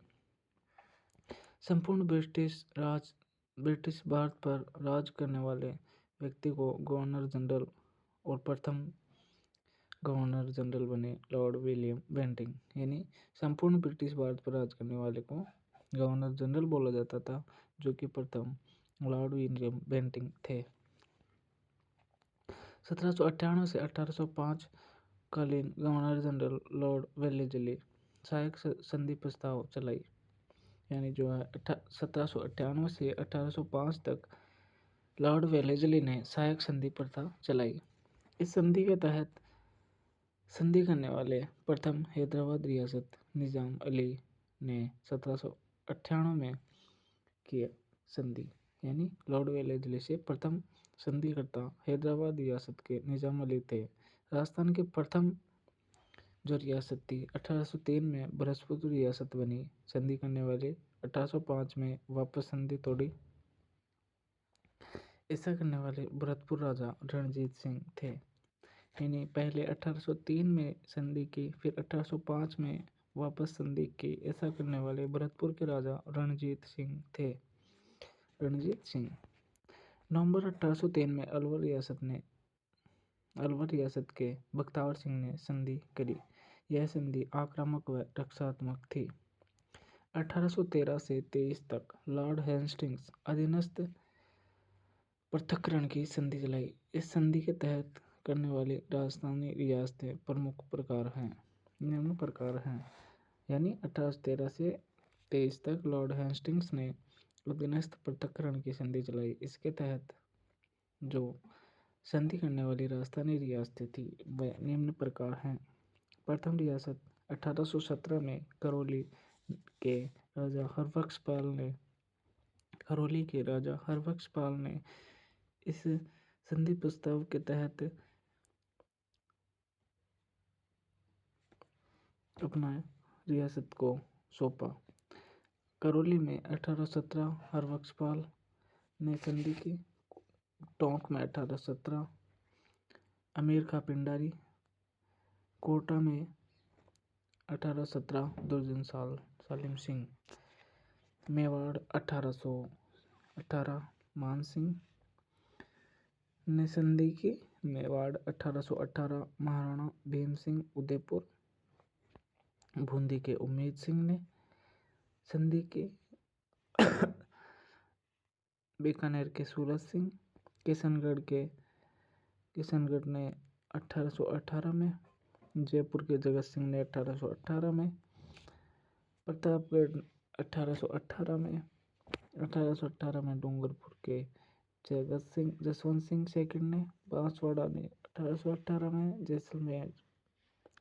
संपूर्ण ब्रिटिश भारत पर राज करने वाले व्यक्ति को गवर्नर जनरल और प्रथम गवर्नर जनरल बने लॉर्ड विलियम बेंटिंग। यानी संपूर्ण ब्रिटिश भारत पर राज करने वाले को गवर्नर जनरल बोला जाता था, जो कि प्रथम लॉर्ड विलियम बेंटिंग थे। 1798 से 1805 कालीन गवर्नर जनरल लॉर्ड वेलेस्ली सहायक संधि प्रस्ताव चलाई। यानी जो है 1798 से 1805 तक लॉर्ड वेलेस्ली ने सहायक संधि प्रथा चलाई। इस संधि के तहत संधि करने वाले प्रथम हैदराबाद रियासत निजाम अली ने 1798 में किया संधि। यानी लॉर्ड वेलेस्ली से प्रथम संधिकर्ता हैदराबाद रियासत के निजाम अली थे। राजस्थान की प्रथम जो रियासत थी 1803 में भरतपुर रियासत बनी। संधि करने वाले 1805 में वापस संधि तोड़ी। ऐसा करने वाले भरतपुर राजा रणजीत सिंह थे। यानी पहले 1803 में संधि की, फिर 1805 में वापस संधि की। ऐसा करने वाले भरतपुर के राजा रणजीत सिंह थे। रणजीत सिंह नवंबर 1803 में अलवर रियासत के बख्तावर सिंह ने संधि करी। यह संधि आक्रामक व रक्षात्मक थी। 1813 से 23 तक लॉर्ड हेस्टिंग्स अधीनस्थ पृथक्करण की संधि चलाई। इस संधि के तहत करने वाली राजस्थानी रियासतें प्रमुख प्रकार हैं, निम्न प्रकार हैं। यानी 1813 से 23 तक लॉर्ड हेस्टिंग्स ने अधीनस्थ पृथक्करण की संधि चलाई। इसके तहत जो संधि करने वाली राजस्थानी रियासतें थी वह निम्न प्रकार हैं। प्रथम रियासत 1817 में करौली के राजा हरबख्शपाल ने इस संधि प्रस्ताव के तहत अपना रियासत को सौंपा। करौली में 1817 हरबख्शपाल ने संधि की। टोंक में 1817 अमीर खां पिंडारी। कोटा में 1817 दुर्जन सालिम सिंह। मेवाड़ 1818 मान सिंह ने संधि की। मेवाड़ 1818 महाराणा भीम सिंह उदयपुर। बूंदी के उम्मीद सिंह ने संधि की। बीकानेर के सूरज सिंह। किशनगढ़ ने 1818 में। जयपुर के जगत सिंह ने 1818 में। प्रतापगढ़ 1818 में। 1818 में डूंगरपुर के जसवंत सिंह सेकंड ने। बांसवाड़ा ने 1818 में। जैसलमेर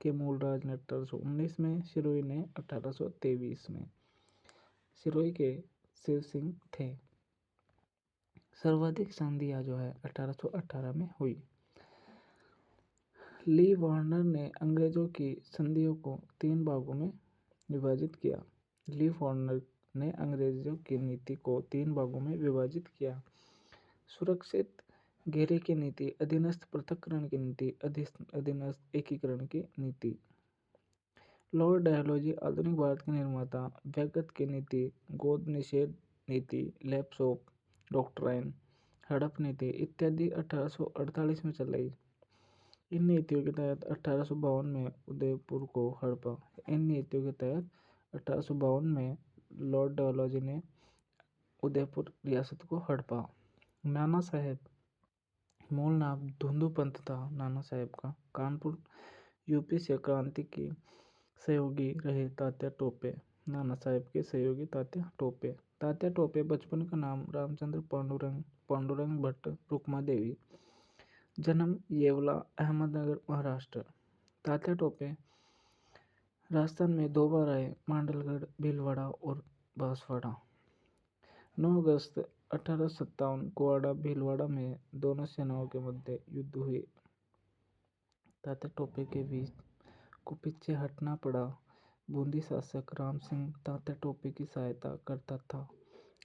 के मूलराज ने 1819 में। सिरोही ने 1823 में। सिरोही के शिव सिंह थे। सर्वाधिक संधियां जो है 1818 में हुई। ली वार्नर ने अंग्रेजों की संधियों को 3 भागों में विभाजित किया। ली वार्नर ने अंग्रेजों की नीति को 3 भागों में विभाजित किया। सुरक्षित घेरे की नीति, अधीनस्थ पृथक्करण की नीति, अधीनस्थ एकीकरण की नीति। लॉर्ड डलहौजी आधुनिक भारत के निर्माता। व्यगत की नीति, गोद निषेध नीति, लैप्स ऑफ डॉक्ट्राइन, हड़प नीति इत्यादि 1848 में चलाई। इन नीतियों के तहत 1852 में उदयपुर को हड़पा। इन नीतियों के तहत 1852 में लॉर्ड डलहौजी ने उदयपुर रियासत को हड़पा। नाना साहेब, मूल नाम धुंधु पंत था नाना साहेब का। कानपुर यूपी से क्रांति की सहयोगी रहे तात्या टोपे। नाना साहेब के सहयोगी तात्या टोपे। तात्या टोपे बचपन का नाम रामचंद्र पांडुरंग भट्ट रुक्मा देवी। जन्म येवला, अहमदनगर, महाराष्ट्र। तात्या टोपे राजस्थान में 2 बार आए, मांडलगढ़, भीलवाड़ा और बांसवाड़ा। 9 अगस्त 1857 कुआड़ा भीलवाड़ा में दोनों सेनाओं के मध्य युद्ध हुए। तात्या टोपे के बीच को पीछे हटना पड़ा। बूंदी शासक राम सिंह तात्या टोपे की सहायता करता था,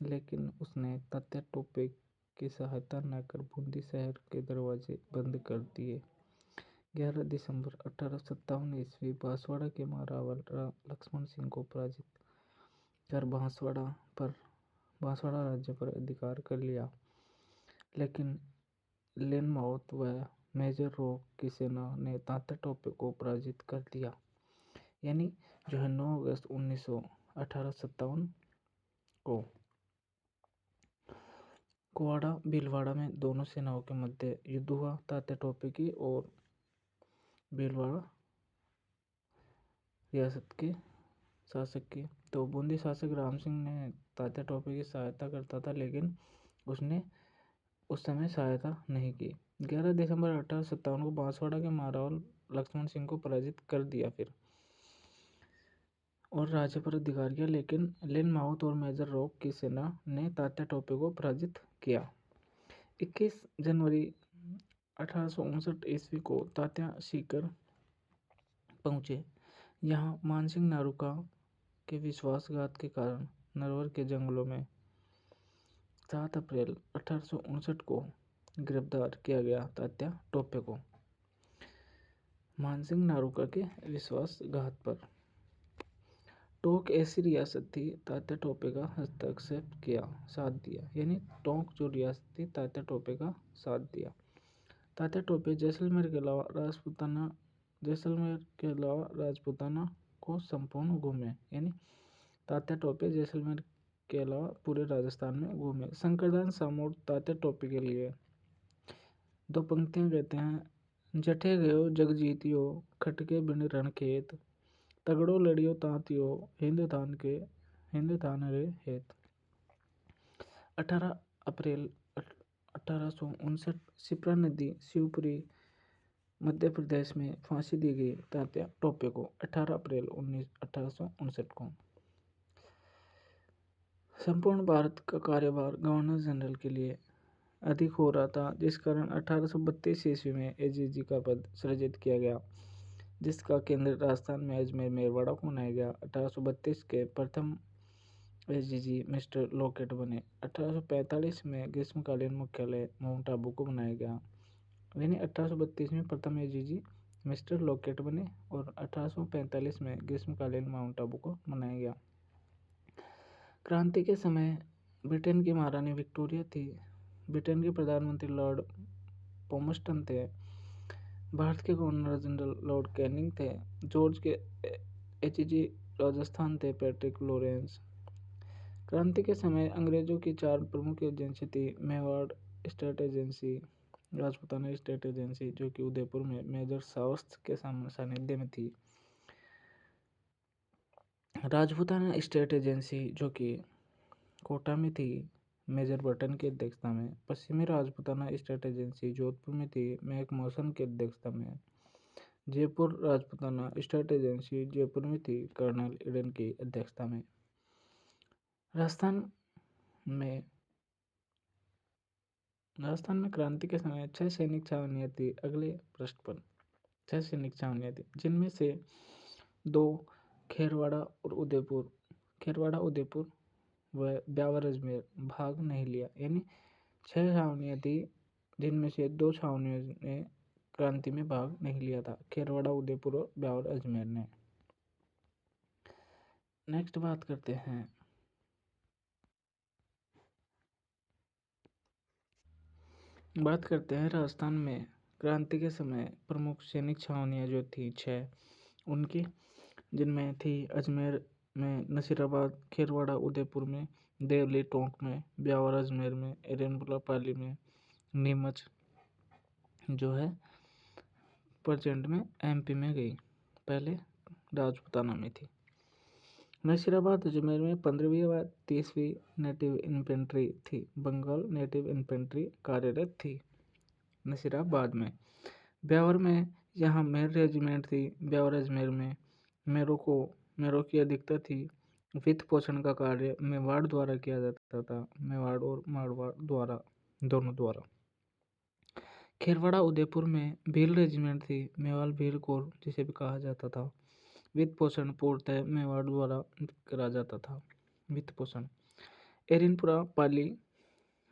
लेकिन उसने तात्या टोपे की सहायता न कर बूंदी शहर के दरवाजे बंद कर दिए। 11 दिसंबर 1857 ईस्वी बांसवाड़ा के महारावल लक्ष्मण सिंह को पराजित कर बांसवाड़ा राज्य पर अधिकार कर लिया, लेकिन लेनमाउथ व मेजर रॉक की सेना ने तात्या टोपे को पराजित कर दिया। यानी जो है 9 अगस्त 1857 को कुआड़ा भीलवाड़ा में दोनों सेनाओं के मध्य युद्ध हुआ। तात्या टोपे की और भीलवाड़ा रियासत के शासक की। तो बूंदी शासक राम सिंह ने तात्या टोपे की सहायता करता था, लेकिन उसने उस समय सहायता नहीं की। 11 दिसंबर 1857 को बांसवाड़ा के मारवाल लक्ष्मण सिंह को पराजित कर दिया फिर और राज्य पर अधिकार किया, लेकिन लिन माउथ और मेजर रॉक की सेना ने तात्या टोपे को पराजित किया। 21 जनवरी 1859 ईस्वी को तात्या सीकर पहुंचे। यहाँ मानसिंह नारूका के विश्वासघात के कारण नरवर के जंगलों में 7 अप्रैल 1859 को गिरफ्तार किया गया तात्या टोपे को मानसिंह नारूका के विश्वासघात पर। टोंक ऐसी रियासत थी तात्या टोपे का हस्तक्षेप किया, साथ दिया, यानी टोंक जो रियासत थी तात्या टोपे का साथ दिया। तात्या टोपे जैसलमेर के अलावा राजपूताना को संपूर्ण घूमे, यानी तात्या टोपे जैसलमेर के अलावा पूरे राजस्थान में घूमे। शंकरदास सामोर तात्या टोपे के लिए 2 पंक्तियां कहते हैं, जठे गयो जग जीतियो खटके बिन रणखेत, तगड़ो लड़ियो तांतियो हिंद थान रे हेत। 18 अप्रैल 1859 शिप्रा नदी शिवपुरी मध्य प्रदेश में फांसी दी गई तात्या टोपे को 18 अप्रैल 1859 को। संपूर्ण भारत का कार्यभार गवर्नर जनरल के लिए अधिक हो रहा था, जिस कारण 1832 ईस्वी में एजीजी का पद सृजित किया गया, जिसका केंद्र राजस्थान में अजमेर मेरवाड़ा को बनाया गया। 1832 के प्रथम एजीजी मिस्टर लॉकेट बने। 1845 में ग्रीष्मकालीन मुख्यालय माउंट आबू को बनाया गया, यानी 1832 में प्रथम एजीजी मिस्टर लॉकेट बने और 1845 में ग्रीष्मकालीन माउंट आबू को बनाया गया। क्रांति के समय ब्रिटेन की महारानी विक्टोरिया थी, ब्रिटेन के प्रधानमंत्री लॉर्ड पॉमस्टन थे, भारत के गवर्नर जनरल लॉर्ड कैनिंग थे, जॉर्ज के एचजी राजस्थान थे पैट्रिक लॉरेंस। क्रांति के समय अंग्रेजों की 4 प्रमुख एजेंसी थी, Mewar state agency, Rajputana state agency जो कि उदयपुर में मेजर साउथ के सानिध्य में थी, राजपूताना स्टेट एजेंसी जो कि कोटा में थी मेजर बर्टन की अध्यक्षता में, पश्चिमी राजपूताना स्टेट एजेंसी जोधपुर में थी मैक मौसन की अध्यक्षता में, जयपुर राजपूताना स्टेट एजेंसी जयपुर में थी कर्नल ईडन की अध्यक्षता में। राजस्थान में क्रांति के समय 6 सैनिक छावनियाँ थी। अगले पृष्ठ पर 6 सैनिक छावनियाँ थी, जिनमें से 2 खेरवाड़ा और उदयपुर व ब्यावर अजमेर भाग नहीं लिया, यानी 6 छावनियाँ थी, जिनमें से 2 छावनियों ने क्रांति में भाग नहीं लिया था, खेरवाड़ा, उदयपुर और ब्यावर अजमेर ने। नेक्स्ट बात करते हैं राजस्थान में क्रांति के समय प्रमुख सैनिक छावनियाँ जो थी 6 उनकी, जिनमें थी अजमेर में नसीराबाद, खेरवाड़ा उदयपुर में, देवली टोंक में, ब्यावर अजमेर में, एरेनपुरा पाली में, नीमच जो है प्रेजेंट में एमपी में गई, पहले राजपूताना में थी। नसीराबाद अजमेर में 15वीं व 30वीं नेटिव इन्फेंट्री थी, बंगाल नेटिव इन्फेंट्री कार्यरत थी नसीराबाद में। ब्यावर में यहाँ मेर रेजिमेंट थी, ब्यावर अजमेर में मेरों की अधिकता थी। वित्त पोषण का कार्य मेवाड़ द्वारा किया जाता था, मेवाड़ और मारवाड़ दोनों द्वारा। खेरवाड़ा उदयपुर में भील रेजिमेंट थी, मेवाल भील कोर जिसे भी कहा जाता था। वित्त पोषण पूर्णतः मेवाड़ द्वारा करा जाता था। वित्त पोषण एरिनपुरा पाली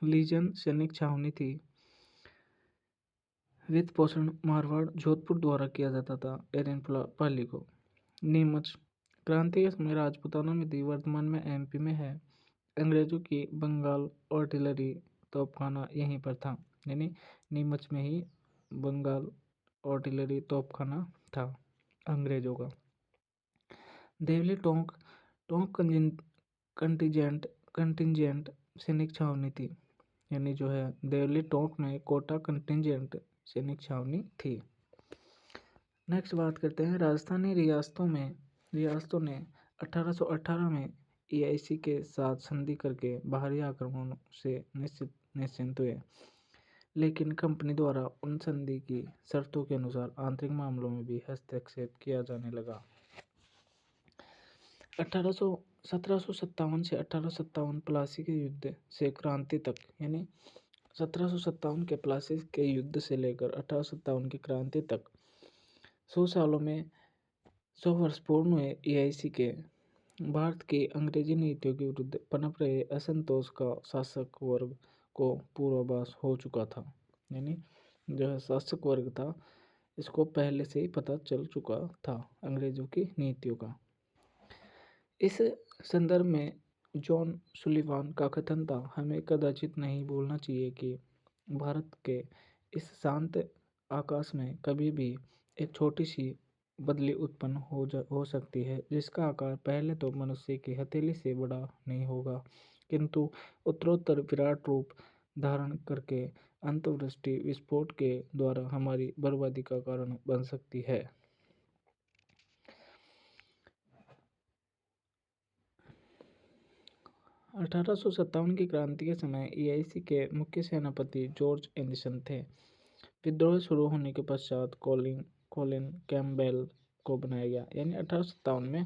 लीजन सैनिक छावनी थी, वित्त पोषण मारवाड़ जोधपुर द्वारा किया जाता था एरिनपुरा पाली को। नीमच क्रांति के समय राजपूताना में थी, वर्तमान में एमपी में है। अंग्रेजों की बंगाल आर्टिलरी तोपखाना यहीं पर था, यानी नीमच में ही बंगाल आर्टिलरी तोपखाना था अंग्रेजों का। देवली टोंक कंटिजेंट सैनिक छावनी थी, यानी जो है देवली टोंक में कोटा कंटिजेंट सैनिक छावनी थी। नेक्स्ट बात करते हैं राजस्थानी रियासतों ने 1818 में ईआईसी के साथ संधि करके बाहरी आक्रमणों से निश्चिंत हुए, लेकिन कंपनी द्वारा उन संधि की शर्तों के अनुसार आंतरिक मामलों में भी हस्तक्षेप किया जाने लगा। 1757 से 1857 प्लासी के युद्ध से क्रांति तक, यानी 1757 के प्लासी के युद्ध से लेकर 1857 की क्रांति तक 100 वर्ष पूर्ण हुए ईआईसी के भारत की अंग्रेजी नीतियों के विरुद्ध पनप रहे असंतोष का शासक वर्ग को पूर्वाभास हो चुका था। यानी जो है शासक वर्ग था, इसको पहले से ही पता चल चुका था अंग्रेजों की नीतियों का। इस संदर्भ में जॉन सुलिवान का कथन था, हमें कदाचित नहीं भूलना चाहिए कि भारत के इस शांत आकाश में कभी भी एक छोटी सी बदली उत्पन्न हो सकती है, जिसका आकार पहले तो मनुष्य की हथेली से बड़ा नहीं होगा, किंतु उत्तरोत्तर विराट रूप धारण करके अंतर्दृष्टि विस्फोट के द्वारा हमारी बर्बादी का कारण बन सकती है। अठारह की क्रांति के समय ईआईसी के मुख्य सेनापति जॉर्ज एंडरसन थे। विद्रोह शुरू होने के पश्चात कॉलिन कैम्पबेल को बनाया गया। यानी 1857 में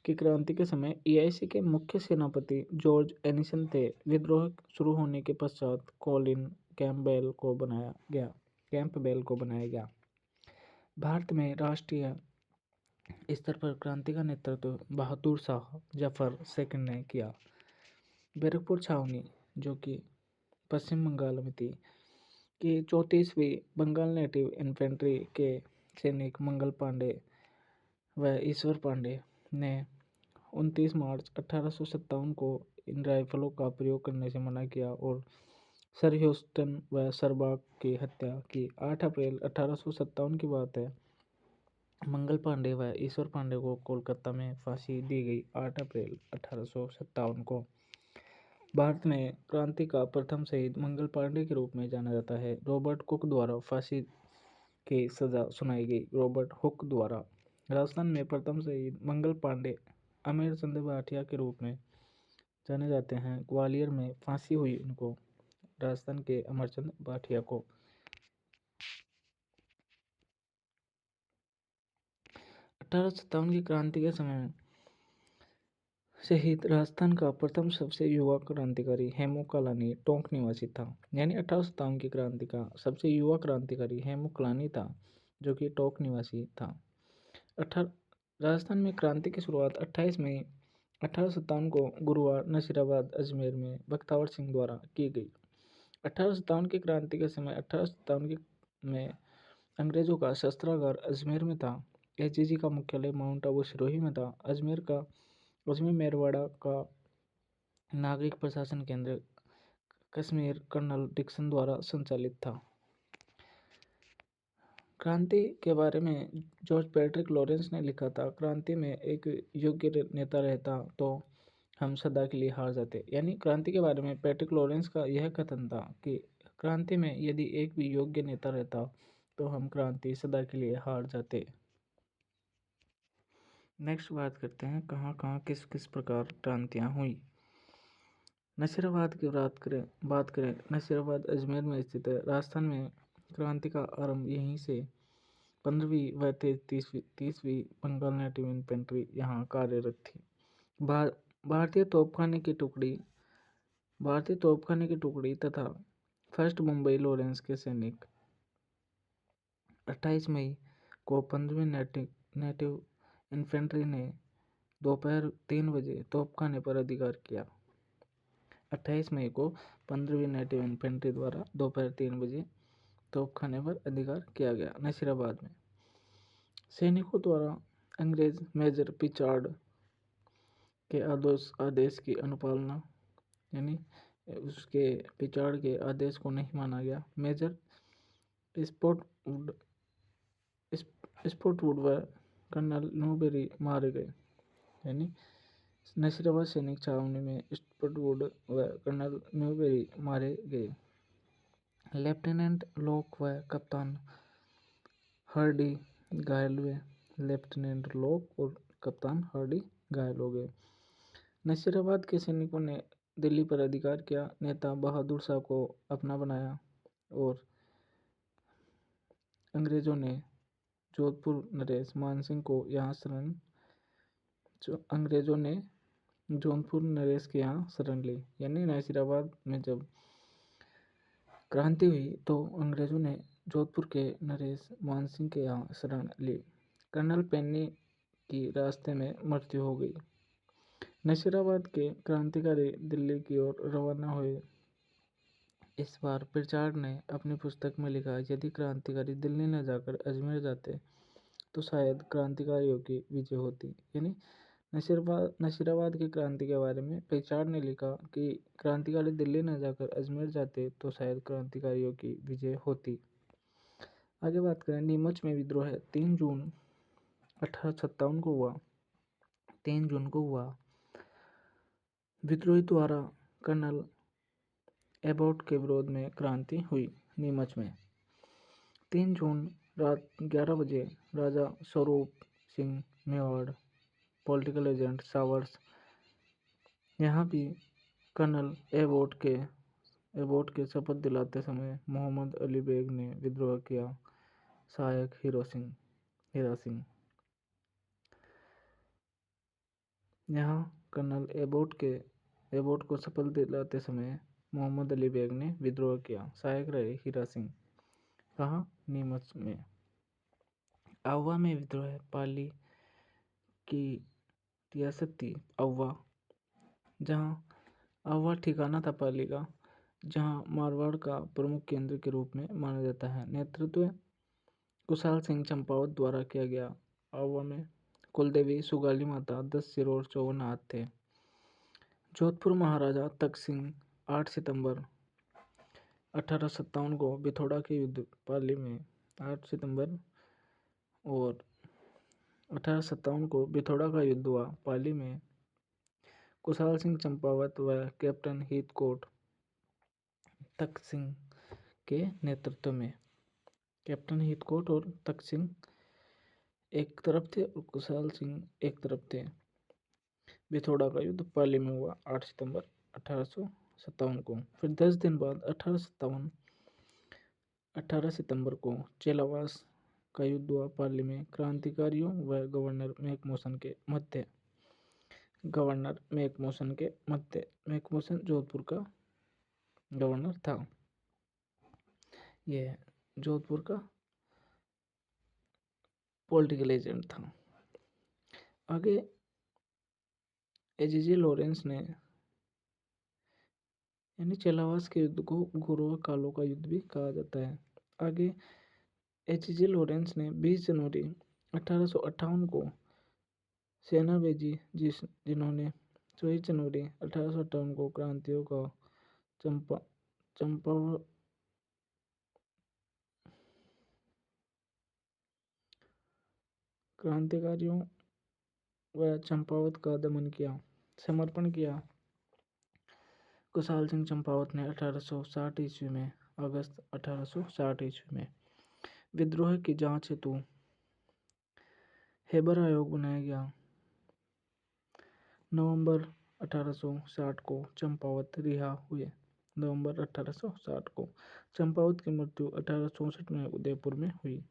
की क्रांति के समय ईआईसी के मुख्य सेनापति जॉर्ज एंडरसन थे। विद्रोह शुरू होने के पश्चात कॉलिन कैम्पबेल को बनाया गया। भारत में राष्ट्रीय स्तर पर क्रांति का नेतृत्व बहादुर शाह जफर सेकंड ने किया। बैरकपुर छावनी, जो कि पश्चिम बंगाल में थी, कि 34वीं बंगाल नेटिव इन्फेंट्री के सैनिक मंगल पांडे व ईश्वर पांडे ने 29 मार्च 1857 को इन राइफलों का प्रयोग करने से मना किया और सर ह्यूस्टन व सरबाग की हत्या की। 8 अप्रैल 1857 की बात है। मंगल पांडे व ईश्वर पांडे को कोलकाता में फांसी दी गई 8 अप्रैल 1857 को। भारत में क्रांति का प्रथम शहीद मंगल पांडे के रूप में जाना जाता है। रॉबर्ट हुक द्वारा फांसी की सजा सुनाई गई। रॉबर्ट हुक द्वारा राजस्थान में प्रथम शहीद मंगल पांडे अमीर चंद भाटिया के रूप में जाने जाते हैं। ग्वालियर में फांसी हुई उनको, राजस्थान के अमरचंद भाटिया को। 1857 की क्रांति के समय शहीद राजस्थान का प्रथम सबसे युवा क्रांतिकारी हेमू कालानी टोंक निवासी था। यानी 1857 की क्रांति का सबसे युवा क्रांतिकारी हेमू कालानी था, जो कि टोंक निवासी था। राजस्थान में क्रांति की शुरुआत 28 मई 1857 को गुरुवार नसीराबाद अजमेर में बख्तावर सिंह द्वारा की गई। 1857 की क्रांति के समय 1857 में अंग्रेजों का शस्त्रागार अजमेर में था। एचजीजी का मुख्यालय माउंट आबू सिरोही में था। अजमेर मेरवाड़ा का नागरिक प्रशासन केंद्र कश्मीर कर्नल डिक्सन द्वारा संचालित था। क्रांति के बारे में जॉर्ज पैट्रिक लॉरेंस ने लिखा था, क्रांति में एक योग्य नेता रहता तो हम सदा के लिए हार जाते। यानी क्रांति के बारे में पैट्रिक लॉरेंस का यह कथन था कि क्रांति में यदि एक भी योग्य नेता रहता तो हम क्रांति सदा के लिए हार जाते। नेक्स्ट बात करते हैं कहाँ कहाँ किस किस प्रकार क्रांतियाँ हुई। नसीराबाद की बात करें नसीराबाद अजमेर में स्थित है। राजस्थान में क्रांति का आरंभ यहीं से 15वीं व 30वीं बंगाल नेटिव इन्फेंट्री यहाँ कार्यरत थी। भारतीय तोपखाने की टुकड़ी तथा फर्स्ट मुंबई लॉरेंस के सैनिक 28 मई को 15वीं नेटिव इन्फेंट्री ने दोपहर 3 बजे तोपखाने पर अधिकार किया। 28 मई को 15वीं नेटिव इन्फेंट्री द्वारा दोपहर 3 बजे तोपखाने पर अधिकार किया गया नसीराबाद में। सैनिकों द्वारा अंग्रेज मेजर पिचार्ड के आदेश की अनुपालना, यानी उसके पिचार्ड के आदेश को नहीं माना गया। मेजर स्पॉटवुड व कर्नल न्यूबेरी मारे गए। यानी नसीराबाद सैनिक छावनी में स्टटवुड व कर्नल न्यूबेरी मारे गए। लेफ्टिनेंट लॉक व कप्तान हार्डी घायल हुए। लेफ्टिनेंट लॉक और कप्तान हार्डी घायल हो गए। नसीराबाद के सैनिकों ने दिल्ली पर अधिकार किया। नेता बहादुर शाह को अपना बनाया और अंग्रेजों ने जोधपुर नरेश मानसिंह को यहाँ शरण अंग्रेजों ने जौनपुर नरेश के यहाँ शरण ली। यानी नासिराबाद में जब क्रांति हुई तो अंग्रेजों ने जोधपुर के नरेश मानसिंह के यहाँ शरण ली। कर्नल पेन्नी की रास्ते में मृत्यु हो गई। नसीराबाद के क्रांतिकारी दिल्ली की ओर रवाना हुए। इस बार प्रिचार्ड ने अपनी पुस्तक में लिखा, यदि क्रांतिकारी दिल्ली न जाकर अजमेर जाते तो शायद क्रांतिकारियों की विजय होती। यानी नसीराबाद की क्रांति के बारे में प्रिचार्ड ने लिखा कि क्रांतिकारी दिल्ली न जाकर अजमेर जाते तो शायद क्रांतिकारियों की विजय होती। आगे बात करें, नीमच में विद्रोह 3 जून 1857 को हुआ। 3 जून को हुआ। विद्रोही द्वारा कर्नल एबॉट के विरोध में क्रांति हुई। नीमच में 3 जून रात 11 बजे राजा Swaroop Singh Mewar, political agent showers, यहाँ भी कर्नल एबॉट के शपथ दिलाते समय मोहम्मद अली बेग ने विद्रोह किया। सहायक हीरा सिंह। यहाँ कर्नल एबॉट को शपथ दिलाते समय मोहम्मद अली बेग ने विद्रोह किया। सहायक रहे हीरा सिंह। कहाँ? नीमच में। आवा में विद्रोह पाली की रियासत थी आवा, जहाँ आवा ठिकाना था पाली का, जहाँ मारवाड़ का प्रमुख केंद्र के रूप में माना जाता है। नेतृत्व कुशाल सिंह चंपावत द्वारा किया गया। आवा में कुलदेवी सुगाली माता, 10 सिर और 54 हाथ थे। जोधपुर महाराजा तक सिंह 8 सितंबर 1857 को बिथोड़ा के युद्ध पाली में 8 सितंबर और 1857 को बिथोड़ा का युद्ध हुआ। पाली में कुशाल सिंह चंपावत व कैप्टन हीथकोट तक सिंह के नेतृत्व में। कैप्टन हीथकोट और तक सिंह एक तरफ थे और कुशाल सिंह एक तरफ थे। बिथोड़ा का युद्ध पाली में हुआ 8 सितंबर 1857 को। फिर 10 दिन बाद 18 सितंबर को चेलावास का युद्ध हुआ पाली में क्रांतिकारियों व गवर्नर मैकमोहन के मध्य। मैकमोहन जोधपुर का गवर्नर था। यह जोधपुर का पॉलिटिकल एजेंट था। आगे एजीजे लॉरेंस ने, यानी चेलावास के युद्ध को गुरु कालों का युद्ध भी कहा जाता है। आगे एजीजे लॉरेंस ने 20 जनवरी 1858 को सेना भेजी, जिन्होंने 24 जनवरी 1858 को क्रांतिकारियों व चंपावत का दमन किया, समर्पण किया। कुशाल सिंह चंपावत ने 1860 ईस्वी में, अगस्त 1860 ईस्वी में विद्रोह की जांच हेतु हेबर आयोग बनाया गया। नवंबर 1860 को चंपावत रिहा हुए। नवंबर 1860 को चंपावत की मृत्यु 1864 में उदयपुर में हुई।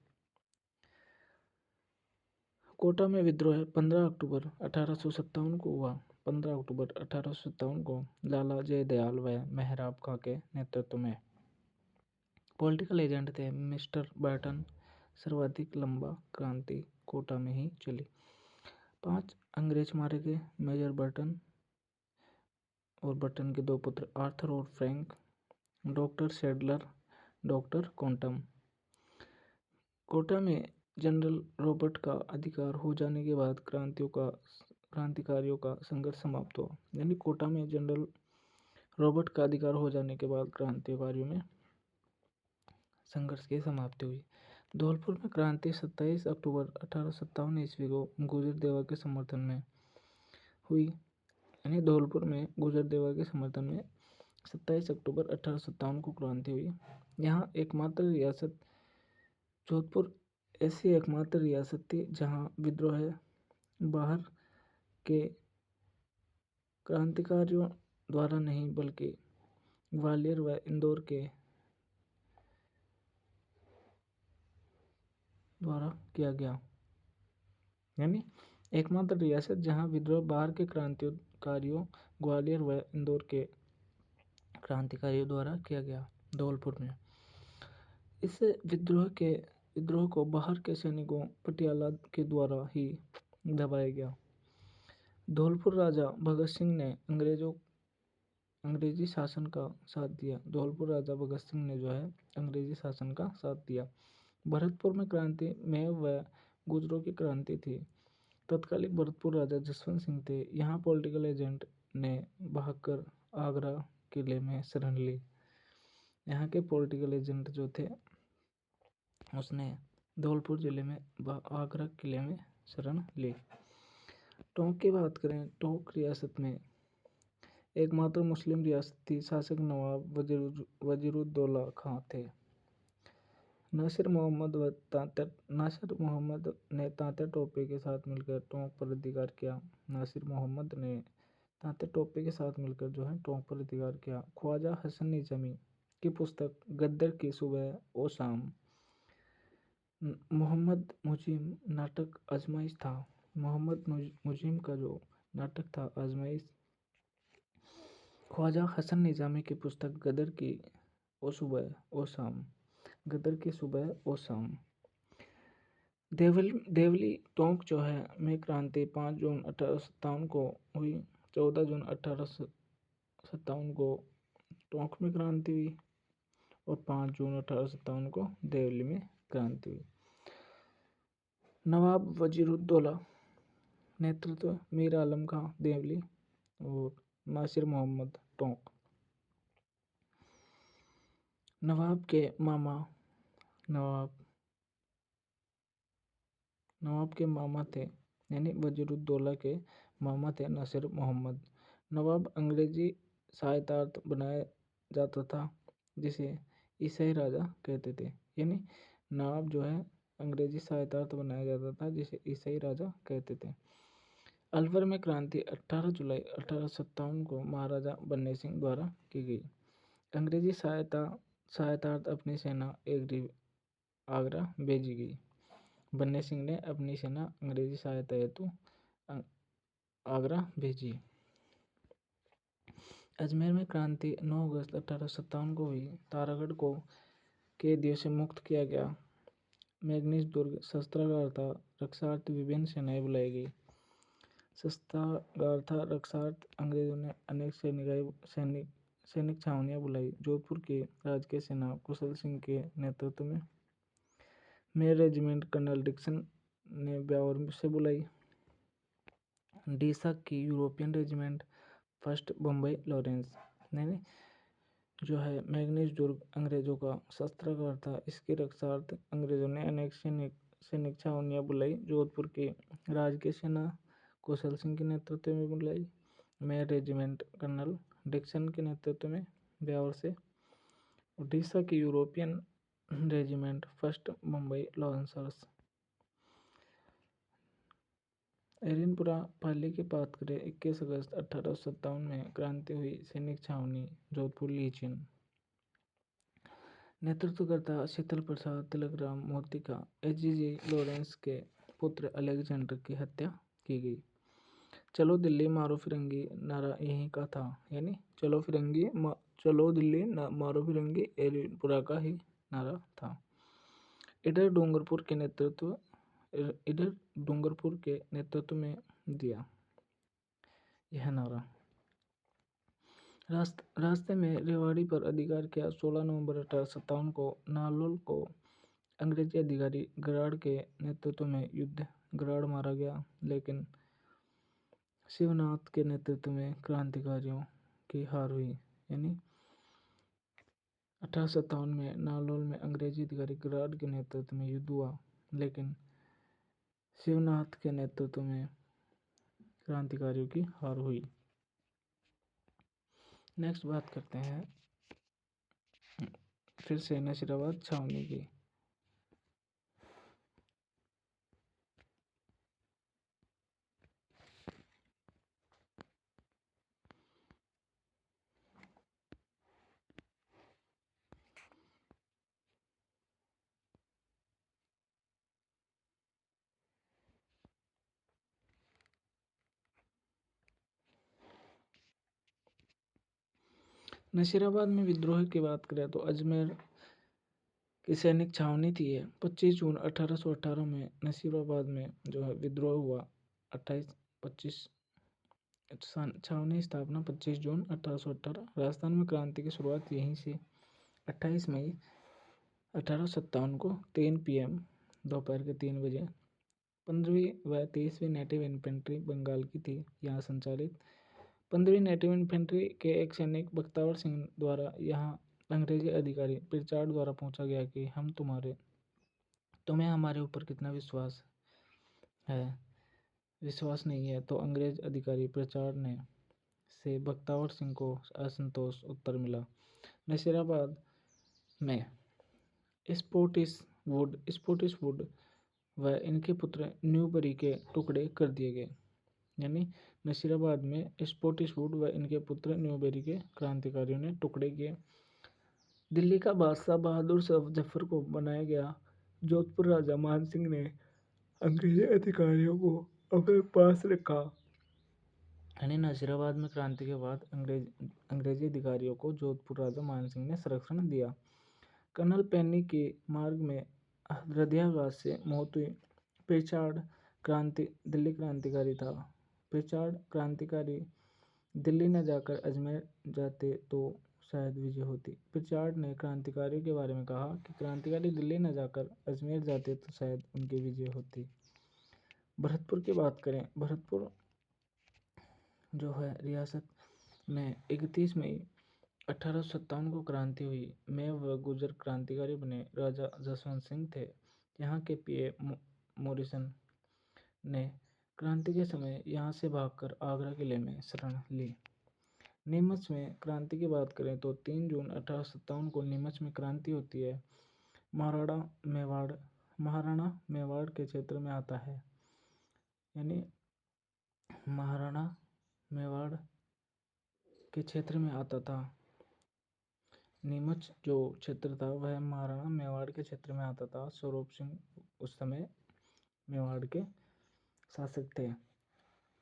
कोटा में विद्रोह 15 अक्टूबर 1857 को हुआ। 15 अक्टूबर 1857 को लाला जयदयाल व मेहराब खां के नेतृत्व में। पॉलिटिकल एजेंट थे मिस्टर बर्टन। सर्वाधिक लंबा क्रांति कोटा में ही चली। 5 अंग्रेज मारे गए, मेजर बर्टन और बर्टन के 2 पुत्र आर्थर और Frank, doctor Sadler, doctor quantum. Kota में जनरल रॉबर्ट का अधिकार हो जाने के बाद क्रांतिकारियों का संघर्ष समाप्त हुआ। यानी कोटा में जनरल रॉबर्ट का अधिकार हो जाने के बाद क्रांतिकारियों में संघर्ष की समाप्ति हुई। धौलपुर में क्रांति 27 अक्टूबर 1857 ईस्वी को गुजर देवा के समर्थन में हुई। यानी धौलपुर में गुजरदेवा के समर्थन में 27 अक्टूबर 1857 को क्रांति हुई। यहाँ एकमात्र रियासत जोधपुर ऐसी एकमात्र रियासत थी जहाँ विद्रोह बाहर के क्रांतिकारियों द्वारा नहीं बल्कि ग्वालियर व इंदौर के द्वारा किया गया। यानी एकमात्र रियासत जहां विद्रोह बाहर के क्रांतिकारियों ग्वालियर व इंदौर के क्रांतिकारियों द्वारा किया गया, धौलपुर में। इस विद्रोह को बाहर के सैनिकों पटियाला के द्वारा ही दबाया गया। धौलपुर राजा भगत सिंह ने अंग्रेजी शासन का साथ दिया। धौलपुर राजा भगत सिंह ने जो है अंग्रेजी शासन का साथ दिया। भरतपुर में क्रांति में व गुजरों की क्रांति थी। तत्कालीन भरतपुर राजा जसवंत सिंह थे। यहाँ पॉलिटिकल एजेंट ने भागकर आगरा किले में शरण ली। यहाँ के पॉलिटिकल एजेंट जो थे उसने धौलपुर जिले में आगरा किले में शरण ली। टोंक की बात करें, टोंक रियासत में एकमात्र मुस्लिम रियासत थी। शासक नवाब वजीरुद्दौला खां थे। नासिर मोहम्मद ने तात्या टोपे के साथ मिलकर टोंक पर अधिकार किया। नासिर मोहम्मद ने तात्या टोपे के साथ मिलकर जो है टोंक पर अधिकार किया। ख्वाजा हसन निजामी की पुस्तक गद्दर की सुबह ओ शाम, मोहम्मद मुजीम नाटक आजमाइश था। मोहम्मद मुजीम का जो नाटक था आजमाइश, ख्वाजा हसन निजामी की पुस्तक गदर की ओ सुबह ओ शाम, गदर की सुबह ओ शाम। देवली टोंक जो है में क्रांति 5 जून 1857 को हुई। 14 जून 1857 को टोंक में क्रांति हुई और 5 जून 1857 को देवली में क्रांति हुई। नवाब वजीरुद्दौला नेतृत्व, मीर आलम खां देवली और नासिर मोहम्मद टोंक। नवाब के मामा थे, यानी वजीरुद्दौला के मामा थे नासिर मोहम्मद। नवाब अंग्रेजी सहायतार्थ बनाया जाता था जिसे ईसाई राजा कहते थे। यानी नवाब जो है अंग्रेजी सहायतार्थ बनाया जाता था जिसे ईसाई राजा कहते थे। अलवर में क्रांति 18 जुलाई 1857 को महाराजा बन्ने सिंह द्वारा की गई। अंग्रेजी सहायतार्थ अपनी सेना आगरा भेजी गई। बन्ने सिंह ने अपनी सेना अंग्रेजी सहायता हेतु आगरा भेजी। अजमेर में क्रांति 9 अगस्त 1857 को हुई। तारागढ़ को कैदियों से मुक्त किया गया। मैग्नीज दुर्ग शस्त्रागार था। रक्षार्थ विभिन्न सेनाएं बुलाई गई। शस्त्रागार था, रक्षार्थ अंग्रेजों ने अनेक सैनिक छावनियां बुलाई। जोधपुर की राजकीय सेना कुशल सिंह के नेतृत्व में मेयर रेजिमेंट कर्नल डिक्सन ने ब्यावर से बुलाई। डीसा की European regiment first Bombay Lawrence ने जो है मैग्नीज दुर्ग अंग्रेजों का शस्त्रागार था। इसकी रक्षार्थ अंग्रेजों ने अनेक सैनिक छावनियां बुलाई। जोधपुर की राजकीय सेना कुशल सिंह के नेतृत्व में बुलाई। मेयर रेजिमेंट कर्नल डिक्सन के नेतृत्व में ब्यावर से। उड़ीसा की European regiment first Mumbai lancers. Erinpura Pali की बात करें, 21 अगस्त 1857 में क्रांति हुई। सैनिक छावनी जोधपुर लीचियन। नेतृत्वकर्ता शीतल प्रसाद तिलकराम मोती का एजीजी लॉरेंस के पुत्र अलेक्जेंडर की हत्या की गई। चलो दिल्ली मारो फिरंगी नारा यहीं का था। यानी चलो दिल्ली मारो फिरंगी एरिनपुरा का ही नारा था। इधर डूंगरपुर के नेतृत्व में दिया यह नारा। रास्ते में रेवाड़ी पर अधिकार किया। 16 नवंबर 1857 को नालोल को अंग्रेजी अधिकारी गराड़ के नेतृत्व में युद्ध गराड़ मारा गया, लेकिन शिवनाथ के नेतृत्व में क्रांतिकारियों की हार हुई। यानी 1857 में नालोल में अंग्रेजी अधिकारी गराड़ के नेतृत्व में युद्ध हुआ, लेकिन शिवनाथ के नेतृत्व में क्रांतिकारियों की हार हुई। नेक्स्ट बात करते हैं फिर से नसीराबाद छावनी की। नसीराबाद में विद्रोह की बात करें तो अजमेर की सैनिक छावनी थी। 25 जून 1818 में नसीराबाद में जो है विद्रोह हुआ। 28-25 छावनी स्थापना 25 जून 1818। राजस्थान में क्रांति की शुरुआत यहीं से 28 मई 1857 को 3 PM दोपहर के 3 बजे 15वीं व 30वीं नेटिव इन्फेंट्री बंगाल की थी यहाँ संचालित। 15वीं नेटिव इन्फेंट्री के एक सैनिक बख्तावर सिंह द्वारा यहाँ अंग्रेजी अधिकारी प्रिचार्ड द्वारा पूछा गया कि तुम्हें हमारे ऊपर कितना विश्वास नहीं है, तो अंग्रेज अधिकारी प्रिचार्ड ने से बख्तावर सिंह को असंतोष उत्तर मिला। नसीराबाद में स्कॉटिश वुड व इनके पुत्र न्यूबरी के टुकड़े कर दिए गए। यानी नसीराबाद में स्कॉटिश वुड व इनके पुत्र न्यूबरी के क्रांतिकारियों ने टुकड़े किए। दिल्ली का बादशाह बहादुर शाह जफर को बनाया गया। जोधपुर राजा मान सिंह ने अंग्रेजी अधिकारियों को अपने पास रखा। यानी नसीराबाद में क्रांति के बाद अंग्रेजी अधिकारियों को जोधपुर राजा मान सिंह ने संरक्षण दिया। कर्नल पेनी के मार्ग में हृदयाघात से मौत हुई। प्रिचार्ड दिल्ली क्रांतिकारी था। प्रिचार्ड क्रांतिकारी दिल्ली न जाकर अजमेर जाते तो शायद विजय होती। प्रिचार्ड ने क्रांतिकारियों के बारे में कहा कि क्रांतिकारी दिल्ली न जाकर अजमेर जाते तो शायद उनकी विजय होती। भरतपुर की बात करें, भरतपुर जो है रियासत में 31 मई 1857 को क्रांति हुई। मेव व गुर्जर क्रांतिकारी बने। राजा जसवंत सिंह थे। यहाँ के पीए मॉरिसन ने क्रांति के समय यहाँ से भागकर आगरा किले में शरण ली। नीमच में क्रांति की बात करें तो 3 जून 1857 को नीमच में क्रांति होती है। महाराणा मेवाड़ के क्षेत्र में आता है। यानी महाराणा मेवाड़ के क्षेत्र में आता था। नीमच जो क्षेत्र था वह महाराणा मेवाड़ के क्षेत्र में आता था। स्वरूप सिंह उस समय मेवाड़ के शासक थे।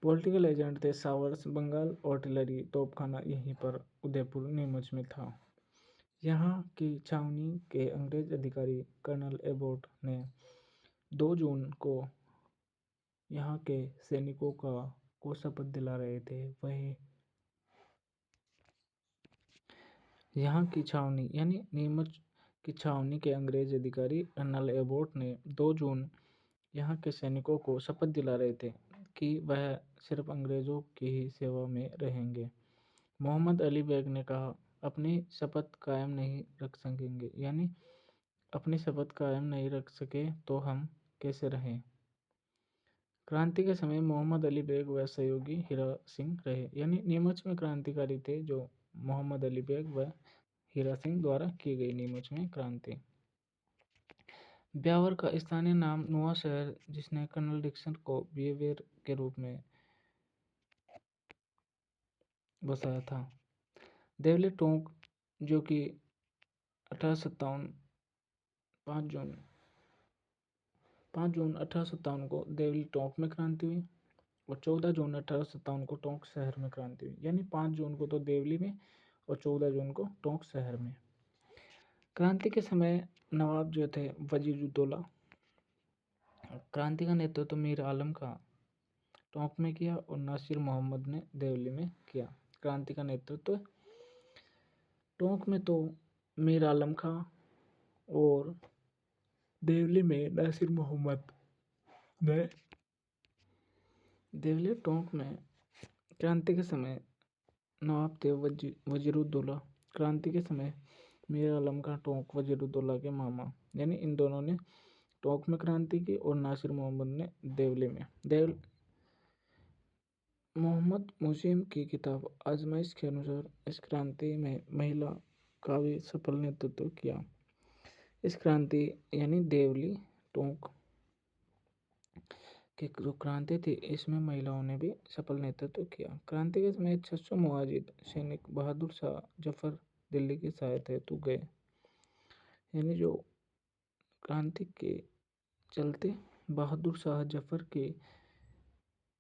पॉलिटिकल एजेंट थे सावर्स। बंगाल आर्टिलरी तोपखाना यहीं पर उदयपुर नीमच में था। यहाँ की छावनी के अंग्रेज अधिकारी कर्नल एबोट ने 2 जून को यहाँ के सैनिकों को शपथ दिला रहे थे। वही यहाँ की छावनी यानी नीमच की छावनी के अंग्रेज अधिकारी कर्नल एबोट ने 2 जून यहाँ के सैनिकों को शपथ दिला रहे थे कि वह सिर्फ अंग्रेजों की ही सेवा में रहेंगे। मोहम्मद अली बेग ने कहा, अपनी शपथ कायम नहीं रख सकेंगे, यानी अपनी शपथ कायम नहीं रख सके तो हम कैसे रहें। क्रांति के समय मोहम्मद अली बेग व सहयोगी हीरा सिंह रहे। यानी नीमच में क्रांतिकारी थे जो मोहम्मद अली बेग व हीरा सिंह द्वारा की गई नीमच में क्रांति। ब्यावर का स्थानीय नाम नुआ शहर, जिसने कर्नल डिक्सन को बिहेवियर के रूप में बसाया था। देवली टोंक जो कि 1857 5 जून 1857 को देवली टोंक में क्रांति हुई और 14 जून 1857 को टोंक शहर में क्रांति हुई। यानी 5 जून को तो देवली में और 14 जून को टोंक शहर में। क्रांति के समय नवाब जो थे वजीरुद्दौला। क्रांति का नेतृत्व मीर आलम का टोंक में किया और नासिर मोहम्मद ने देवली में किया। क्रांति का नेतृत्व टोंक में तो मीर आलम खां और देवली में नासिर मोहम्मद ने। देवली टोंक में क्रांति के समय नवाब थे वजीरुद्दौला। क्रांति के समय मीर आलम खां टोंक वजीरुद्दौला के मामा। यानी इन दोनों ने टोंक में क्रांति की और नासिर मोहम्मद ने देवली में। मोहम्मद मुजीब की किताब आजमाइश के अनुसार इस क्रांति में महिला का भी सफल नेतृत्व किया। इस क्रांति यानी देवली टोंक की जो क्रांति थी इसमें महिलाओं ने भी सफल नेतृत्व किया। क्रांति के समय 600 मुजाहिद सैनिक बहादुर शाह जफर दिल्ली की सहायता हेतु गए। यानी जो क्रांति के चलते बहादुर शाह जफर के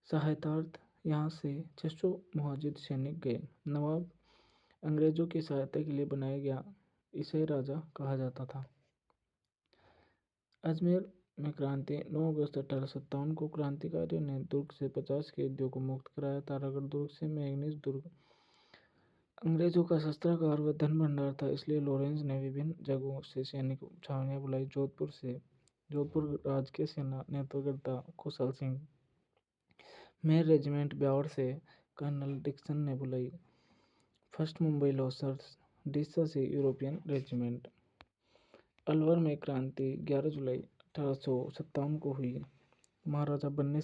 सहायतार्थ यहाँ से 600 मुजाहिद सैनिक गए। नवाब अंग्रेजों की सहायता के लिए बनाया गया इसे राजा कहा जाता था। अजमेर में क्रांति 9 अगस्त 1857 को क्रांतिकारियों ने दुर्ग से 50 कैदियों को मुक्त कराया। तारागढ़ दुर्ग से मैंगनीज दुर्ग अंग्रेजों का शस्त्रागार व धन भंडार था, इसलिए लॉरेंस ने विभिन्न जगहों से सैनिक छावनियां बुलाई। जोधपुर राजकीय सेना नेतृत्वकर्ता कुशल सिंह, मेर रेजिमेंट ब्यावर से कर्नल डिक्सन ने बुलाई। फर्स्ट मुंबई लॉसर्स डिस्सा से यूरोपियन रेजिमेंट। अलवर में क्रांति 11 जुलाई 1857 को हुई। महाराजा बन्नो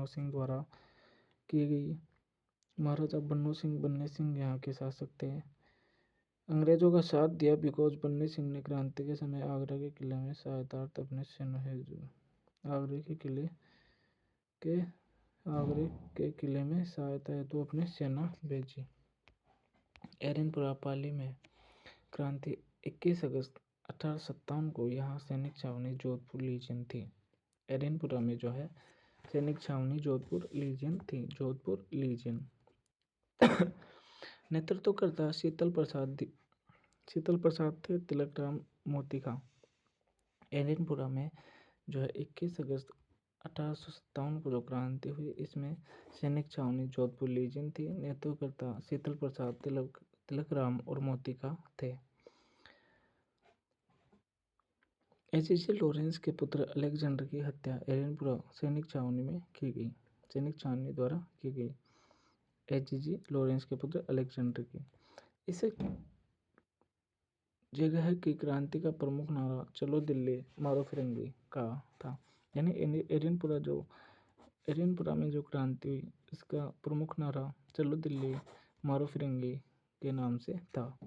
सिंह द्वारा की गई। महाराजा बन्नो सिंह यहाँ के शासक थे। अंग्रेजों का साथ दिया बिकॉज बन्नो सिंह ने क्रांति के समय आगरा के किले में सहायतार्थ अपने सेना भेजी। आगरे के किले में सहायता हेतु अपनी सेना भेजी। एरनपुरा पाली में क्रांति 21 अगस्त 1857 को यहाँ सैनिक छावनी जोधपुर लीजियन थी। एरनपुरा में जो है सैनिक छावनी जोधपुर लीजियन। नेतृत्वकर्ता शीतल प्रसाद थे तिलकराम मोती का। एरनपुरा में जो है 21 अगस्त 1857 को जो क्रांति हुई इसमें सैनिक छावनी जोधपुर लीजियन थी। नेतृत्वकर्ता शीतल प्रसाद तिलकराम और मोती का थे। एचजी लॉरेंस के पुत्र अलेक्जेंडर की हत्या एरनपुरा सैनिक छावनी द्वारा की गई। एचजी लॉरेंस के पुत्र अलेक्जेंडर की। इस जगह की क्रांति का प्रमुख नारा चलो दिल्ली मारो फिरंगी का था। यानी एरनपुरा में जो क्रांति हुई इसका प्रमुख नारा चलो दिल्ली मारो फिरंगी के नाम से था।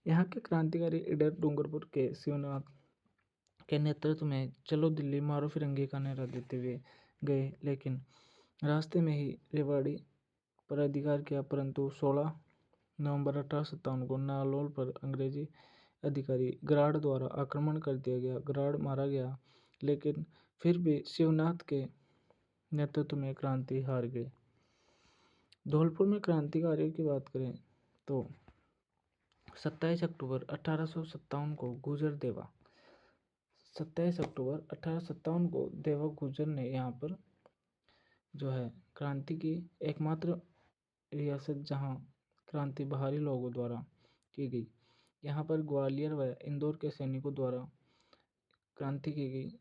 यहाँ के क्रांतिकारी इडर डूंगरपुर के शिवनाथ के नेतृत्व में चलो दिल्ली मारो फिरंगी का नारा देते हुए गए, लेकिन रास्ते में ही रेवाड़ी पर अधिकार किया। परंतु 16 नवंबर 1857 को नालोल पर अंग्रेजी अधिकारी गराड़ द्वारा आक्रमण कर दिया गया। गराड़ मारा गया, लेकिन फिर भी शिवनाथ के नेतृत्व में क्रांति हार गई। धौलपुर में क्रांतिकारियों की बात करें तो 27 अक्टूबर 1857 को 27 अक्टूबर 1857 को देवा गुजर ने यहाँ पर जो है क्रांति की एकमात्र रियासत जहाँ क्रांति बाहरी लोगों द्वारा की गई। यहाँ पर ग्वालियर व इंदौर के सैनिकों द्वारा क्रांति की गई।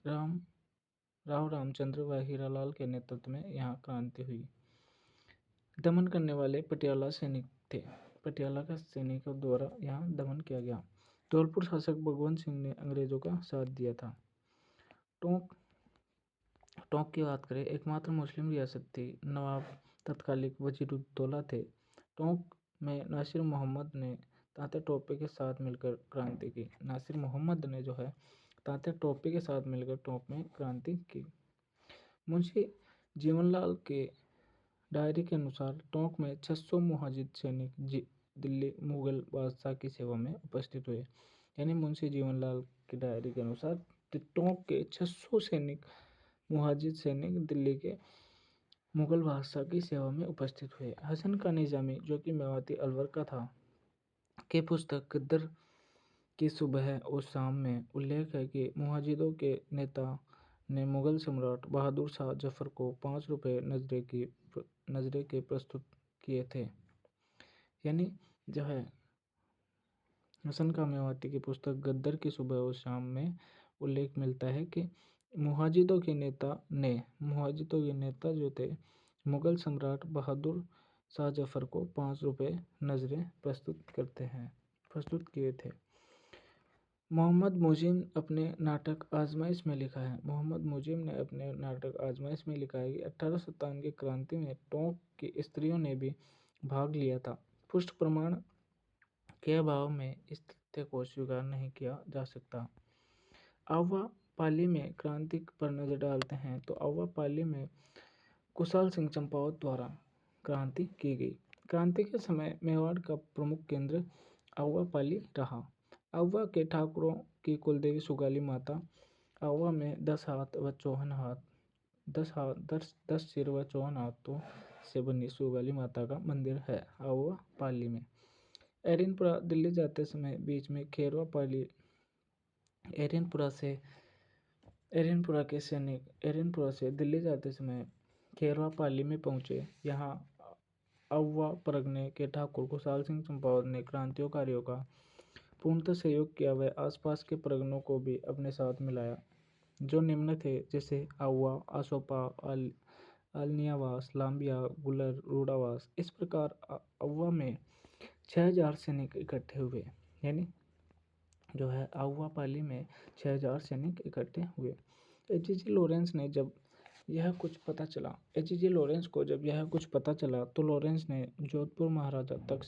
राव रामचंद्र व हीरालाल के नेतृत्व में यहाँ क्रांति हुई। दमन करने वाले पटियाला सैनिक थे। पटियाला का सैनिकों द्वारा यहाँ दमन किया गया। धौलपुर शासक भगवंत सिंह ने अंग्रेजों का साथ दिया था। टोंक की बात करें, एकमात्र मुस्लिम रियासत थी। नवाब तत्कालिक वजीरुद्दौला थे। टोंक में नासिर मोहम्मद ने तात्या टोपे के साथ मिलकर क्रांति की। नासिर मोहम्मद ने जो है तात्या टोपे के साथ मिलकर टोंक में क्रांति की। मुंशी जीवनलाल के डायरी के अनुसार टोंक में 600 मुजाहिद सैनिक दिल्ली मुगल बादशाह की सेवा में उपस्थित हुए। यानी मुंशी जीवनलाल की डायरी के अनुसार टोंक के 600 मुजाहिद सैनिक दिल्ली के मुगल बादशाह की सेवा में उपस्थित हुए। हसन का निजामी, जो कि मेवाती अलवर का था, के पुस्तक गद्दर की सुबह और शाम में उल्लेख है कि मुजाहिदों के नेता ने मुगल सम्राट बहादुर शाह जफर को 5 रुपये नजरे के प्रस्तुत किए थे। यानी जो है हसन का मेवाती की पुस्तक गद्दर की सुबह और शाम में उल्लेख मिलता है कि मुजाहिदों के नेता जो थे मुगल सम्राट बहादुर शाह जफर को 5 रुपये नजरें प्रस्तुत किए थे। मोहम्मद मुजिम अपने नाटक आजमाइश में लिखा है। मोहम्मद मुजिम ने अपने नाटक आजमाइश में लिखा है कि 1857 की क्रांति में टोंक की स्त्रियों ने भी भाग लिया था। पुष्ट प्रमाण के अभाव में इस तथ्य को स्वीकार नहीं किया जा सकता। अव्वा पाली में क्रांति पर नजर डालते हैं तो अव्वा पाली में कुशाल सिंह चंपावत द्वारा क्रांति की गई। क्रांति के समय मेवाड़ का प्रमुख केंद्र अव्वा पाली रहा। अव्वा के ठाकुरों की कुलदेवी सुगाली माता। अव्वा में 10 हाथ व 54 हाथ 10 सिर व 54 हाथों से बनी सुगाली माता का मंदिर है अव्वा पाली में। एरिनपुरा दिल्ली जाते समय बीच में खेरवा पाली एरिनपुरा से दिल्ली जाते समय खेरवा पाली में पहुंचे। यहाँ अव्वा परगने के ठाकुर कुशाल सिंह चंपावत ने क्रांतिकारियों का पूर्णतः सहयोग किया व आसपास के परगनों को भी अपने साथ मिलाया जो निम्न थे, जैसे अव्वा, आसोपा, अल्नियावास, लांबिया, गुलर, रूडावास। इस प्रकार अव्वा में 6000 सैनिक इकट्ठे हुए। यानी जो है अव्वा पाली में 6000 सैनिक इकट्ठे हुए। एचजी लॉरेंस को जब यह कुछ पता चला तो लॉरेंस ने जोधपुर महाराजा तक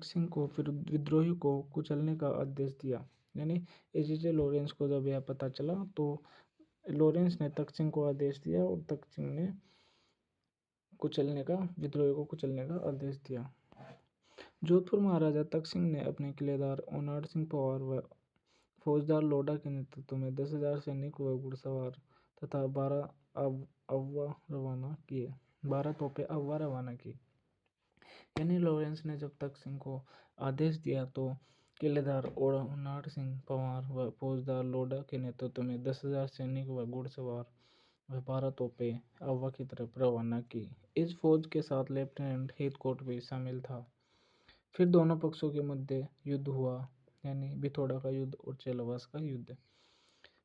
सिंह को विद्रोही को कुचलने का आदेश दिया। यानी एचजे लॉरेंस को जब यह पता चला तो लॉरेंस ने तख्त सिंह को आदेश दिया और तख्त सिंह ने विद्रोही को कुचलने का आदेश दिया। जोधपुर महाराजा तख्त सिंह ने अपने किलेदार ओनाड सिंह पंवार व फौजदार लोढ़ा के नेतृत्व में 10,000 सैनिक व घुड़सवार तथा 12 तोपें अव्वा रवाना की। यानी लॉरेंस ने जब तख्त सिंह को आदेश दिया तो किलेदार ओनाड सिंह पंवार व फौजदार लोढ़ा के नेतृत्व में 10,000 सैनिक व घुड़सवार व 12 तोपें अव्वा की तरफ रवाना की। इस फौज के साथ लेफ्टिनेंट हीथकोट भी शामिल था। फिर दोनों पक्षों के मध्य युद्ध हुआ, यानी बिथोड़ा का युद्ध और चेलावास का युद्ध।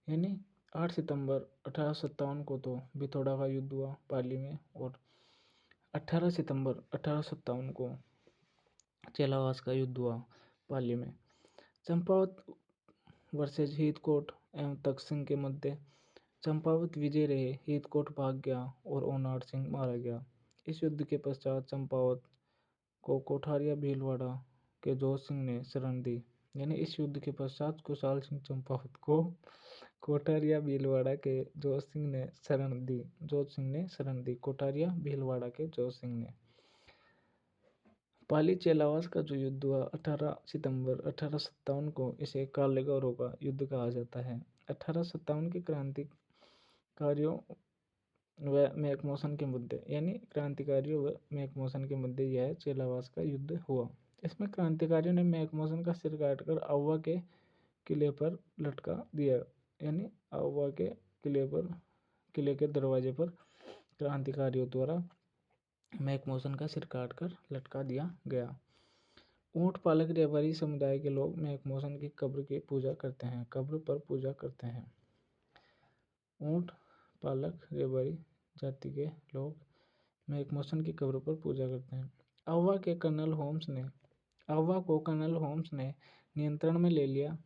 यानी 8 सितंबर 1857 को तो बिथोड़ा का युद्ध हुआ पाली में और 18 सितंबर 1857 को चेलावास का युद्ध हुआ पाली में। चंपावत वर्सेज हीथकोट एवं तख्त सिंह के मध्य चंपावत विजय रहे। हीथकोट भाग गया और ओनाड सिंह मारा गया। इस युद्ध के पश्चात चंपावत को कोठारिया भीलवाड़ा के जोध सिंह ने शरण दी। यानी इस युद्ध के पश्चात कुशाल सिंह चंपावत को कोठारिया भीलवाड़ा के जोध सिंह ने शरण दी। कोठारिया भीलवाड़ा के जोध सिंह ने। पाली चेलावास का जो युद्ध हुआ 18 सितंबर 1857 को, इसे काले गौरों का युद्ध कहा जाता है। 1857 के क्रांतिकारियों व मैकमोहन के मुद्दे यह चेलावास का युद्ध हुआ। इसमें क्रांतिकारियों ने मैकमोहन का सिर काटकर अव्वा के किले पर लटका दिया। यानी अव्वा के किले के दरवाजे पर क्रांतिकारियों द्वारा मैकमोहन का सिर काटकर लटका दिया गया। ऊंट पालक रेवाड़ी समुदाय के लोग मैकमोहन की कब्र पर पूजा करते हैं। ऊंट पालक रेवाड़ी जाति के लोग मैकमोहन की कब्र पर पूजा करते हैं। अव्वा को कर्नल होम्स ने नियंत्रण में ले लिया।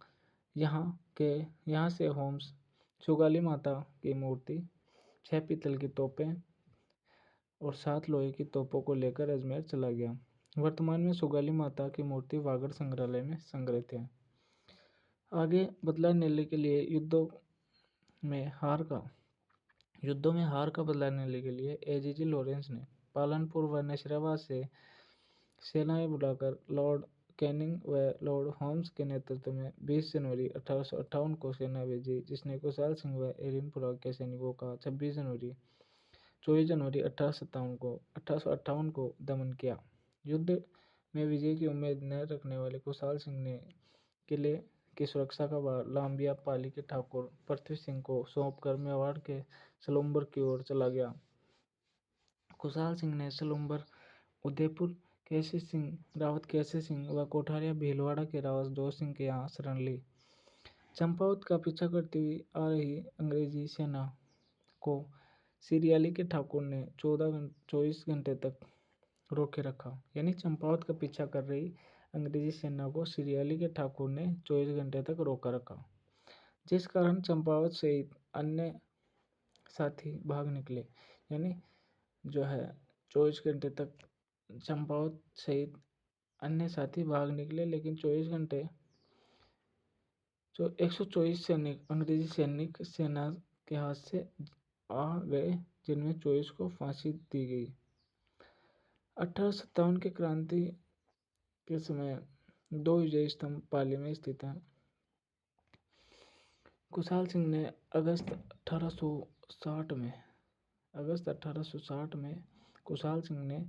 यहाँ से होम्स सुगाली माता की मूर्ति, 6 पीतल की तोपें और 7 लोहे की तोपों को लेकर अजमेर चला गया। वर्तमान में सुगाली माता की मूर्ति वागड़ संग्रहालय में संग्रहित है। आगे बदला लेने के लिए युद्धों में हार का बदला लेने के लिए एजीजी लॉरेंस ने पालनपुर व नशीराबाद से सेनाएं बुलाकर लॉर्ड कैनिंग व लॉर्ड होम्स के नेतृत्व में 20 जनवरी 1858 को सेना भेजी, जिसने कुशाल सिंह व एरिनपुरा के सैनिकों का 24 जनवरी 1858 को दमन किया। युद्ध में विजय की उम्मीद न रखने वाले कुशाल सिंह ने किले की सुरक्षा का भार लांबिया पाली के ठाकुर पृथ्वी सिंह को सौंपकर मेवाड़ के सलुम्बर की ओर चला गया। कुशाल सिंह ने सलुम्बर, उदयपुर रावत केसी सिंह व कोठारिया भीलवाड़ा के रावत जोध सिंह के यहाँ शरण ली। चंपावत का पीछा करती हुई आ रही अंग्रेजी सेना को सिरियाली के ठाकुर ने 24 घंटे तक रोके रखा। यानी चंपावत का पीछा कर रही अंग्रेजी सेना को सिरियाली के ठाकुर ने 24 घंटे तक रोका रखा, जिस कारण चंपावत सहित अन्य साथी भाग निकले। यानी जो है 24 घंटे तक चंपावत सहित अन्य साथी भाग निकले, लेकिन 24 घंटे जो 124 सैनिक अंग्रेजी सैनिक सेना के हाथ से आ गए, जिनमें 24 को फांसी दी गई। 1857 की क्रांति के समय 2 विजय स्तंभ पाली में स्थित हैं। खुशहाल सिंह ने अगस्त 1860 में खुशहाल सिंह ने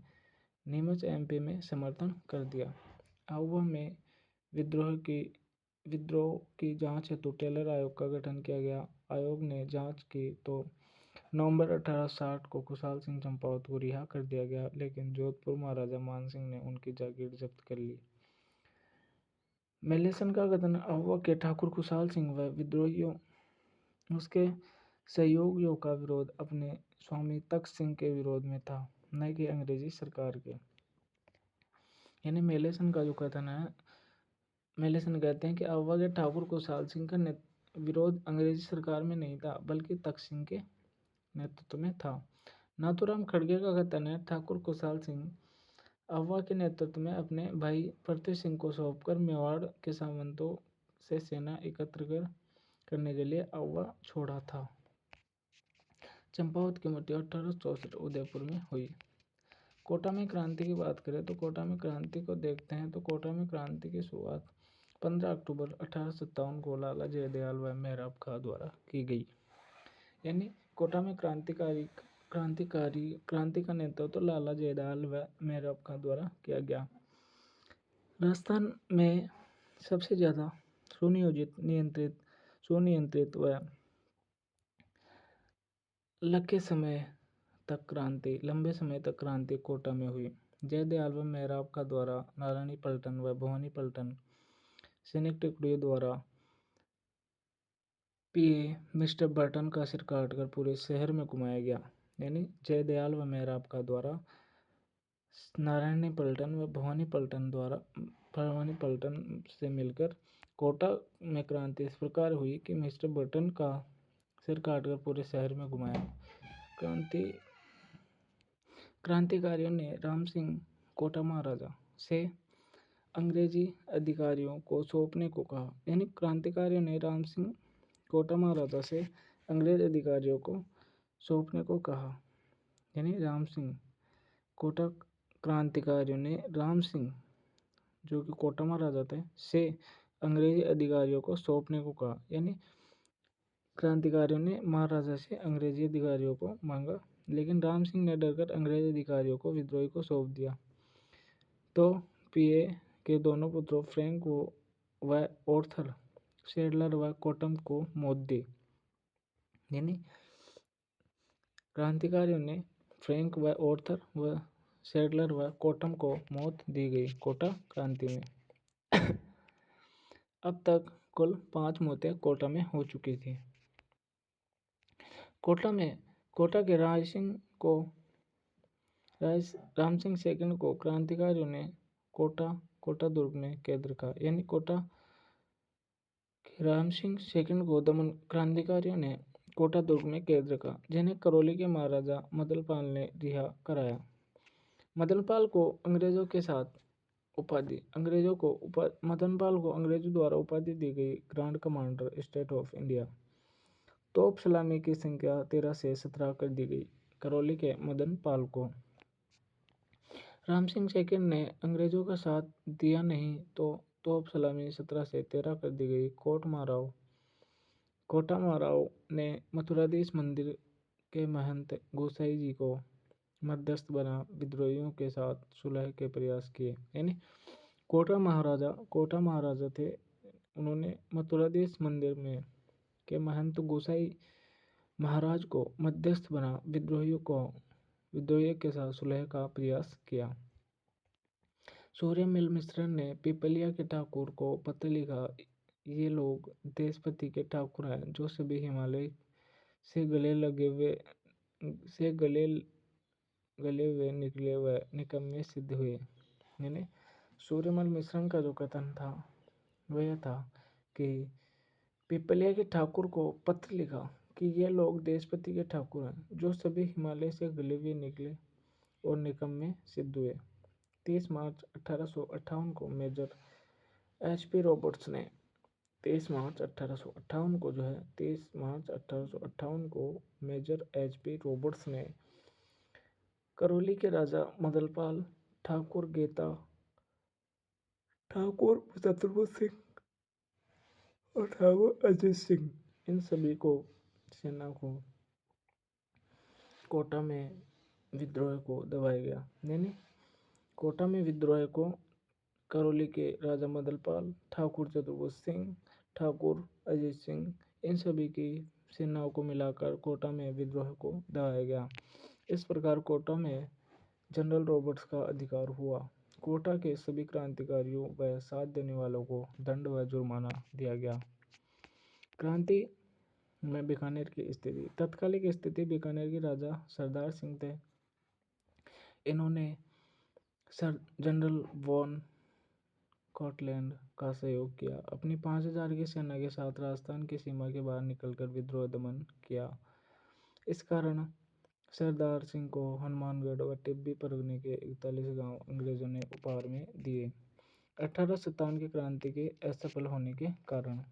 नीमच एमपी में समर्थन कर दिया। आउवा में विद्रोह की जांच हेतु टेलर आयोग का गठन किया गया। आयोग ने जांच की तो नवंबर 1860 को खुशहाल सिंह चंपावत को रिहा कर दिया गया, लेकिन जोधपुर महाराजा मान सिंह ने उनकी जागीर जब्त कर ली। मेलेसन का गठन आउवा के ठाकुर खुशहाल सिंह व विद्रोहियों उसके सहयोगियों का विरोध अपने स्वामी तख्त सिंह के विरोध में था, न कि अंग्रेजी सरकार के। यानी मेलेसन का जो कथन है, मेलेसन कहते हैं कि आउवा के ठाकुर खुशहाल सिंह का विरोध अंग्रेजी सरकार में नहीं था, बल्कि तख्त सिंह के नेतृत्व में था। नाथूराम खड़गे का कथन है, ठाकुर खुशहाल सिंह आउवा के नेतृत्व में अपने भाई पृथ्वी सिंह को सौंपकर मेवाड़ के सामंतों से सेना एकत्र करने के लिए आउवा छोड़ा था। चंपावत की मृत्यु 1864 उदयपुर में हुई। कोटा में क्रांति की बात करें तो कोटा में क्रांति को देखते हैं तो कोटा में क्रांति की शुरुआत 15 अक्टूबर 1857 को लाला जयदयाल व मेहराब खां द्वारा की गई। यानी कोटा में क्रांति का नेतृत्व तो लाला जयदयाल व मेहराब खां द्वारा किया गया। राजस्थान में सबसे ज़्यादा सुनियंत्रित व लंबे समय तक क्रांति कोटा में हुई। जयदयाल व मेहराब खां द्वारा नारायणी पलटन व भवानी पलटन सैनिक टुकड़ियों द्वारा पीए मिस्टर बर्टन का सिर काटकर पूरे शहर में घुमाया गया। यानी जयदयाल व मेहराब खां द्वारा नारायणी पलटन व भवानी पलटन से मिलकर कोटा में क्रांति इस प्रकार हुई कि मिस्टर बर्टन का सिर काटकर पूरे शहर में घुमाया। क्रांतिकारियों ने राम सिंह कोटा महाराजा से अंग्रेजी अधिकारियों को सौंपने को कहा। यानी क्रांतिकारियों ने राम सिंह कोटा महाराजा से अंग्रेज अधिकारियों को सौंपने को कहा। यानी क्रांतिकारियों ने राम सिंह जो कि कोटा महाराजा थे से अंग्रेजी अधिकारियों को सौंपने को कहा। यानी क्रांतिकारियों ने महाराजा से अंग्रेजी अधिकारियों को मांगा, लेकिन राम सिंह ने डरकर अंग्रेज अधिकारियों को विद्रोही को सौंप दिया। तो पीए के दोनों पुत्रों फ्रैंक व ऑर्थर सैडलर व कोटम को मौत दी। यानी क्रांतिकारियों ने फ्रैंक व ऑर्थर व सैडलर व कोटम को मौत दी गई कोटा क्रांति में। अब तक कुल 5 मौतें कोटा में हो चुकी थी। कोटा के राम सिंह सेकंड को क्रांतिकारियों ने कोटा दुर्ग में कैद रखा। यानी कोटा के राम सिंह सेकंड को क्रांतिकारियों ने कोटा दुर्ग में कैद रखा, जिन्हें करौली के महाराजा मदनपाल ने रिहा कराया। मदनपाल को अंग्रेजों द्वारा उपाधि दी गई grand commander state of India. तोप सलामी की संख्या 13 से 17 कर दी गई करौली के मदनपाल को। राम सिंह सेकंड ने अंग्रेजों का साथ दिया नहीं तो तोप सलामी 17 से 13 कर दी गई। कोटा महाराव ने मथुराधीश मंदिर के महंत गोसाई जी को मध्यस्थ बना विद्रोहियों के साथ सुलह के प्रयास किए। यानी कोटा महाराजा थे, उन्होंने मथुराधीश मंदिर में के महंत गोसाई महाराज को मध्यस्थ बना विद्रोहियों के साथ सुलह का प्रयास किया। सूर्यमिल मिश्र ने पिपलिया के ठाकुर को पत्र लिखा, ये लोग देशपति के ठाकुर हैं जो सभी हिमालय से गले हुए निकले व निकम्मे सिद्ध हुए। यानी सूर्यमल मिश्रम का जो कथन था वह यह था कि पिपलिया के ठाकुर को पत्र लिखा कि ये लोग देशपति के ठाकुर हैं जो सभी हिमालय से गले हुए निकले और निकम्मे सिद्ध हुए। 30 मार्च 1858 को मेजर एच पी रॉबर्ट्स ने 23 मार्च 1858 को जो है 23 मार्च 1858 को मेजर एच पी रॉबर्ट्स ने करौली के राजा मदनपाल ठाकुर गेता ठाकुर शत्रुघ्न सिंह और ठाकुर अजीत सिंह इन सभी को सेना को कोटा में विद्रोह को दबाया गया। यानी कोटा में विद्रोह को करौली के राजा मदनपाल ठाकुर शत्रुघ्न सिंह ठाकुर अजीत सिंह इन सभी की सेनाओं को मिलाकर कोटा में विद्रोह को दबाया गया। इस प्रकार कोटा में जनरल रॉबर्ट्स का अधिकार हुआ। कोटा के सभी क्रांतिकारियों व साथ देने वालों को दंड व जुर्माना दिया गया। क्रांति में बीकानेर की स्थिति। तत्कालिक स्थिति बीकानेर के राजा सरदार सिंह थे। इन्होंने जनरल वॉन कॉटलैंड का सहयोग किया। अपनी 5000 की सेना के साथ राजस्थान की सीमा के बाहर निकलकर विद्रोह दमन किया। इस कारण सरदार सिंह को हनुमानगढ़ व टिब्बी परगने के 41 गांव अंग्रेजों ने उपहार में दिए। 1857 की क्रांति के असफल होने के कारण,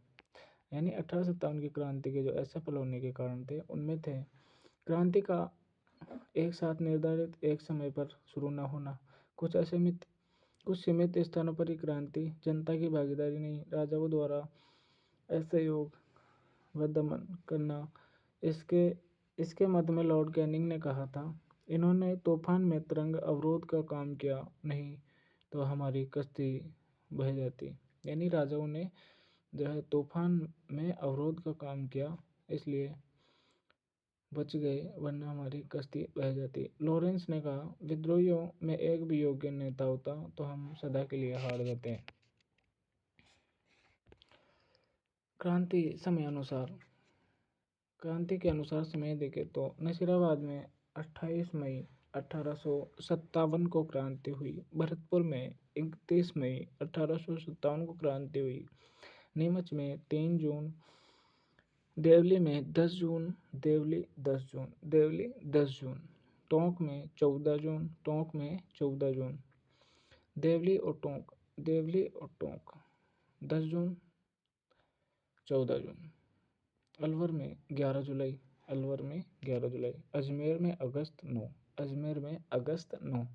यानी 1857 की क्रांति के जो असफल होने के कारण थे उनमें थे क्रांति का एक साथ निर्धारित एक समय पर शुरू न होना, कुछ सीमित स्थानों पर ही क्रांति, जनता की भागीदारी नहीं, राजाओं द्वारा असहयोग व दमन करना। इसके मध्य में लॉर्ड कैनिंग ने कहा था, इन्होंने तूफान में तरंग अवरोध का काम किया, नहीं तो हमारी कश्ती बह जाती। यानी राजाओं ने जो है तूफान में अवरोध का काम किया, इसलिए बच गए, वरना हमारी कश्ती बह जाती। लॉरेंस ने कहा, विद्रोहियों में एक भी योग्य नेता होता तो हम सदा के लिए हार जाते। क्रांति समय अनुसार, क्रांति के अनुसार समय देखें तो नसीराबाद में 28 मई 1857 को क्रांति हुई। भरतपुर में 31 मई 1857 को क्रांति हुई। नीमच में 3 जून, देवली में 10 जून, देवली 10 जून, टोंक में 14 जून, टोंक में 14 जून, देवली और टोंक 10 जून 14 जून, अलवर में 11 जुलाई, अजमेर में अगस्त 9,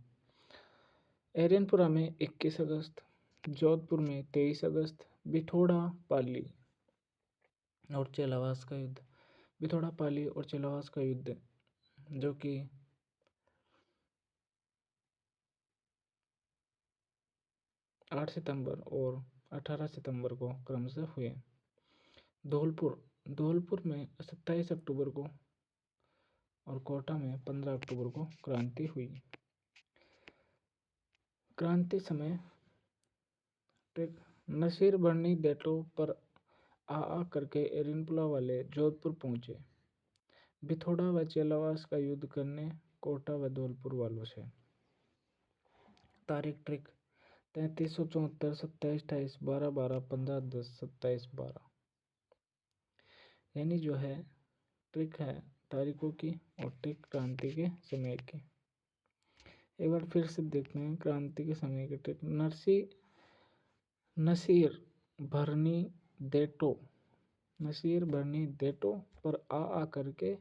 एरनपुरा में 21 अगस्त, जोधपुर में 23 अगस्त, बिथोड़ा पाली और चेलावास का युद्ध, जो कि 8 सितंबर और 18 सितंबर को क्रमशः हुए। धौलपुर में 27 अक्टूबर को और कोटा में 15 अक्टूबर को क्रांति हुई। क्रांति समय नसीर बर्नी डेटो पर आ करके एरनपुरा वाले जोधपुर पहुंचे। बिथोड़ा व चेलावास का युद्ध करने कोटा व धौलपुर वालों से। तारीख ट्रिक 3374, 27, 28, 12, 12, 15, 10, 27, 12। यानी जो है ट्रिक है तारीखों की और ट्रिक क्रांति के समय की। एक बार फिर से देखते हैं क्रांति के समय की ट्रिक। नसीर भरनी देटो पर आ करके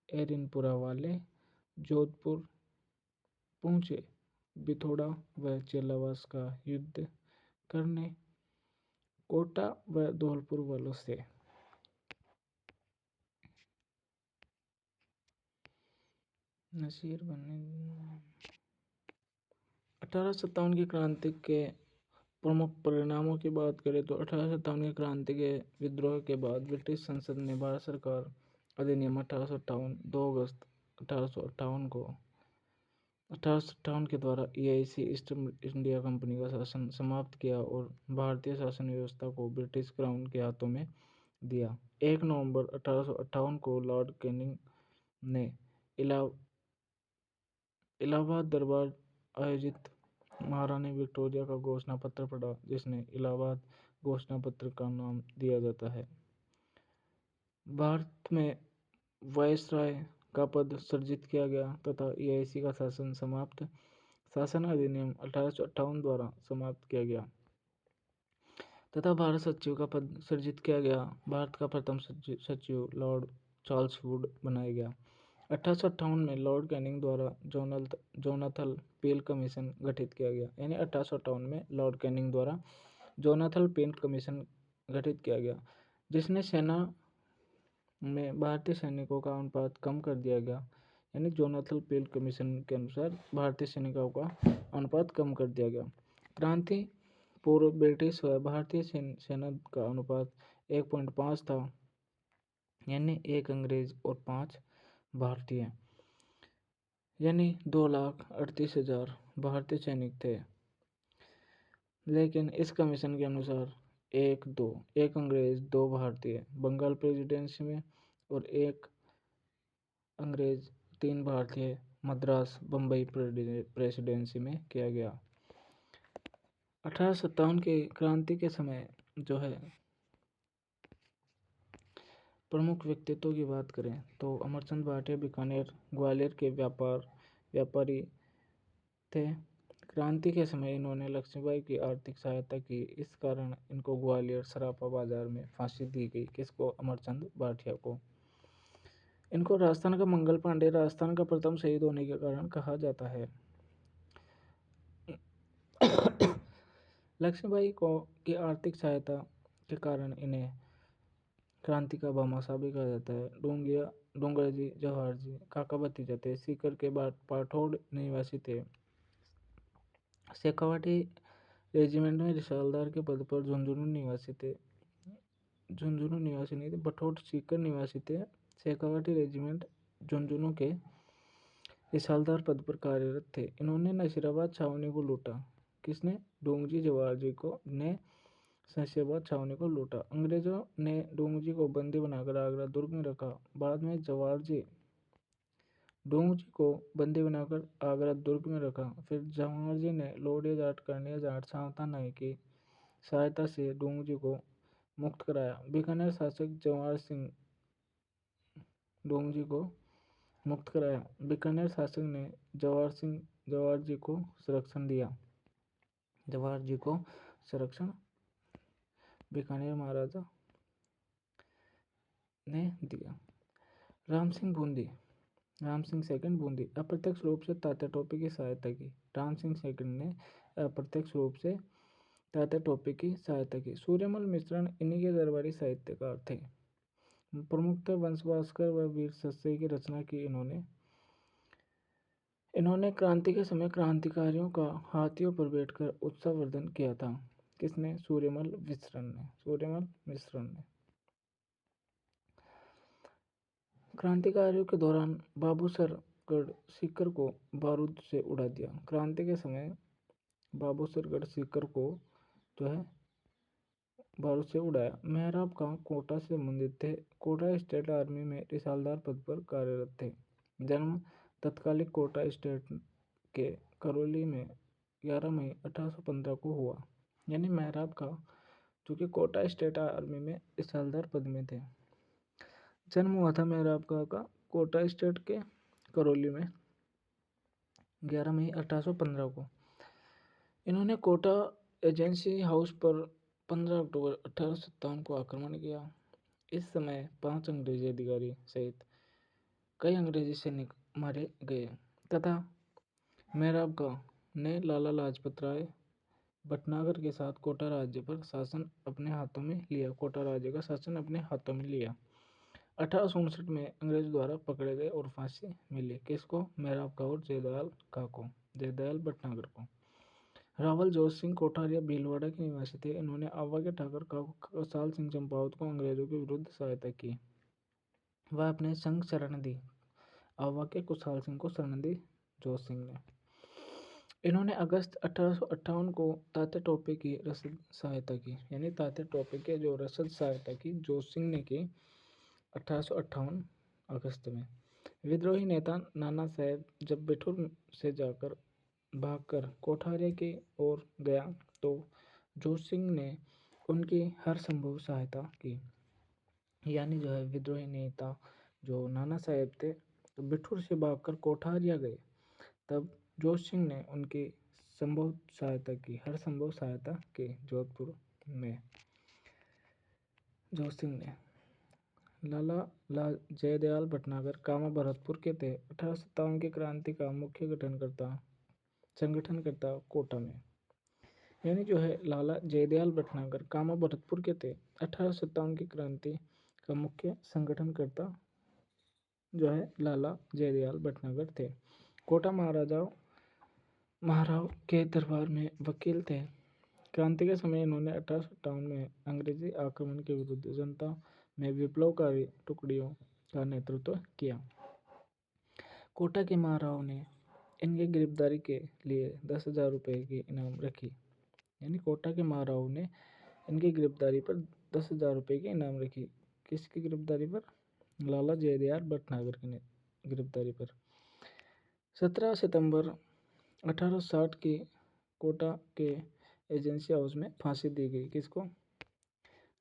एरनपुरा वाले जोधपुर पहुंचे। बिथोड़ा व चेलावास का युद्ध करने कोटा व धौलपुर वालों से। नसीर बर्नी 1857 की क्रांति के प्रमुख परिणामों की बात करें तो 1857 की क्रांति के विद्रोह के बाद ब्रिटिश संसद ने भारत सरकार अधिनियम 2 अगस्त 1858 के द्वारा EIC ईस्ट इंडिया कंपनी का शासन समाप्त किया और भारतीय शासन व्यवस्था को ब्रिटिश क्राउन के हाथों में दिया। 1 नवंबर 1858 को लॉर्ड कैनिंग ने इलाहाबाद दरबार आयोजित महारानी विक्टोरिया का घोषणा पत्र पढ़ा, जिसने इलाहाबाद घोषणा पत्र का नाम दिया जाता है। भारत में वायसराय का पद सृजित किया गया तथा एआईसी का शासन समाप्त। शासन अधिनियम 1858 द्वारा समाप्त किया गया तथा भारत सचिव का पद सृजित किया गया। भारत का प्रथम सचिव लॉर्ड चार्ल्स वुड बनाया गया। 1858 में लॉर्ड कैनिंग द्वारा जोनाथन पेल कमीशन गठित किया गया। यानी 1858 में लॉर्ड कैनिंग द्वारा जोनाथन पेल कमीशन गठित किया गया, जिसने सेना में भारतीय सैनिकों का अनुपात कम कर दिया गया। यानी जोनाथन पेल कमीशन के अनुसार भारतीय सैनिकों का अनुपात कम कर दिया गया। क्रांति पूर्व ब्रिटिश व भारतीय सेना का अनुपात 1.5 था, यानी 1 अंग्रेज और 5 भारतीय, यानी 2,38,000 भारतीय सैनिक थे। लेकिन इस कमीशन के अनुसार 1 अंग्रेज 2 भारतीय बंगाल प्रेसिडेंसी में और 1 अंग्रेज 3 भारतीय मद्रास बम्बई प्रेसिडेंसी में किया गया। 1857 के क्रांति के समय जो है प्रमुख व्यक्तित्व की बात करें तो अमरचंद भाटिया बीकानेर ग्वालियर के व्यापारी थे। क्रांति के समय इन्होंने लक्ष्मीबाई की आर्थिक सहायता की, इस कारण इनको ग्वालियर सराफा बाजार में फांसी दी गई। किसको? अमरचंद भाटिया को। इनको राजस्थान का मंगल पांडे राजस्थान का प्रथम शहीद होने के कारण कहा जाता है। लक्ष्मीबाई को की आर्थिक सहायता के कारण इन्हें क्रांति का भामाशाह भी कहा जाता है। डोंगर जी जवाहर जी काका भतीजा थे। सीकर के बाद पाठोड़ निवासी थे। शेखावाटी रेजिमेंट में रिसालदार के पद पर झुंझुनू निवासी नहीं थे, बठोड़ सीकर निवासी थे। शेखावाटी रेजिमेंट झुंझुनू के रिसालदार पद पर कार्यरत थे। इन्होंने नसीराबाद छावनी को लूटा। किसने? डोंगजी जवाहर जी को ने नसीराबाद छावनी को लूटा। अंग्रेजों ने डोंगजी को बंदी बनाकर आगरा दुर्ग में रखा। बाद में डोंगजी को बंदी बनाकर आगरा दुर्ग में रखा। फिर जवाहर जी ने लोडिया जाट कर्निया जाट सावता नाई की सहायता से डोंगजी को मुक्त कराया। बीकानेर शासक जवाहर सिंह डोंगजी को मुक्त कराया। बीकानेर शासक ने जवाहर जी को संरक्षण बीकानेर महाराजा ने दिया। राम सिंह सेकंड बूंदी अप्रत्यक्ष रूप से तात्या टोपे की सहायता की। राम सिंह सेकंड ने अप्रत्यक्ष रूप से तात्या टोपे की सहायता की। सूर्यमल मिश्रण इन्हीं के दरबारी साहित्यकार थे। प्रमुखतः वंश भास्कर व वीर सस्से की रचना की इन्होंने क्रांति के समय क्रांतिकारियों का हाथियों पर बैठकर उत्साहवर्धन किया था। किसने? सूर्यमल मिश्रण ने। क्रांतिकारियों के दौरान बाबूसरगढ़ सीकर को बारूद से उड़ा दिया। क्रांति के समय बाबूसरगढ़ सीकर को जो है बारूद से उड़ाया। मेहराब खां कोटा से संबंधित थे। कोटा स्टेट आर्मी में रिसालदार पद पर कार्यरत थे। जन्म तत्कालिक कोटा स्टेट के करौली में 11 मई 1815 को हुआ। यानी मेहराब खां जो कि कोटा स्टेट आर्मी में रिसालदार पद में थे। जन्म हुआ था मेहराब खां का कोटा स्टेट के करौली में 11 मई 1815 को। इन्होंने कोटा एजेंसी हाउस पर 15 अक्टूबर 1857 को आक्रमण किया। इस समय 5 अंग्रेजी अधिकारी सहित कई अंग्रेजी सैनिक मारे गए तथा मेहराब खां ने लाला लाजपत राय भटनागर के साथ कोटा राज्य का शासन अपने हाथों में लिया। 1859 में अंग्रेज द्वारा पकड़े गए और फांसी मिली। किसको? मेहराब खां और जयदयाल भटनागर को। रावल जोत सिंह कोठारिया भीलवाड़ा के निवासी थे। इन्होंने आवा के ठाकर कुशाल सिंह चंपावत को अंग्रेजों के विरुद्ध सहायता की। वह अपने संग शरण दी। आवा के कुशाल सिंह को शरण दी जोत सिंह ने। इन्होंने अगस्त 1858 को तात्या टोपे की रसद सहायता की। यानी तात्या टोपे के जो रसद सहायता की जोत सिंह ने की 1858 अगस्त में। विद्रोही नेता नाना साहेब जब बिठूर से जाकर भागकर कोठारिया की ओर गया तो जोश सिंह ने उनकी हर संभव सहायता की। यानी जो है विद्रोही नेता जो नाना साहेब थे तो बिठूर से भागकर कोठारिया गए। तब जोश सिंह ने उनकी संभव सहायता की, हर संभव सहायता की जोधपुर में। जोश सिंह ने लाला जयदयाल भटनागर कामा भरतपुर के थे। 1857 की क्रांति का मुख्य संगठनकर्ता कोटा में। यानी जो है लाला जयदयाल भटनागर कामा भरतपुर के थे। 1857 की क्रांति का मुख्य संगठनकर्ता जो है लाला जयदयाल भटनागर थे। कोटा महाराव के दरबार में वकील थे। क्रांति के समय इन्होंने 1857 में अंग्रेजी आक्रमण के विरुद्ध जनता में विप्लवकारी टुकड़ियों का नेतृत्व किया। कोटा के महाराव ने इनकी गिरफ्तारी के लिए 10,000 रुपये की इनाम रखी। यानी कोटा के महाराव ने इनकी गिरफ्तारी पर 10,000 रुपये की इनाम रखी। किसकी गिरफ्तारी पर? लाला जयदयाल भटनागर की गिरफ्तारी पर। 17 सितंबर 1860 की कोटा के एजेंसी हाउस में फांसी दी गई। किसको?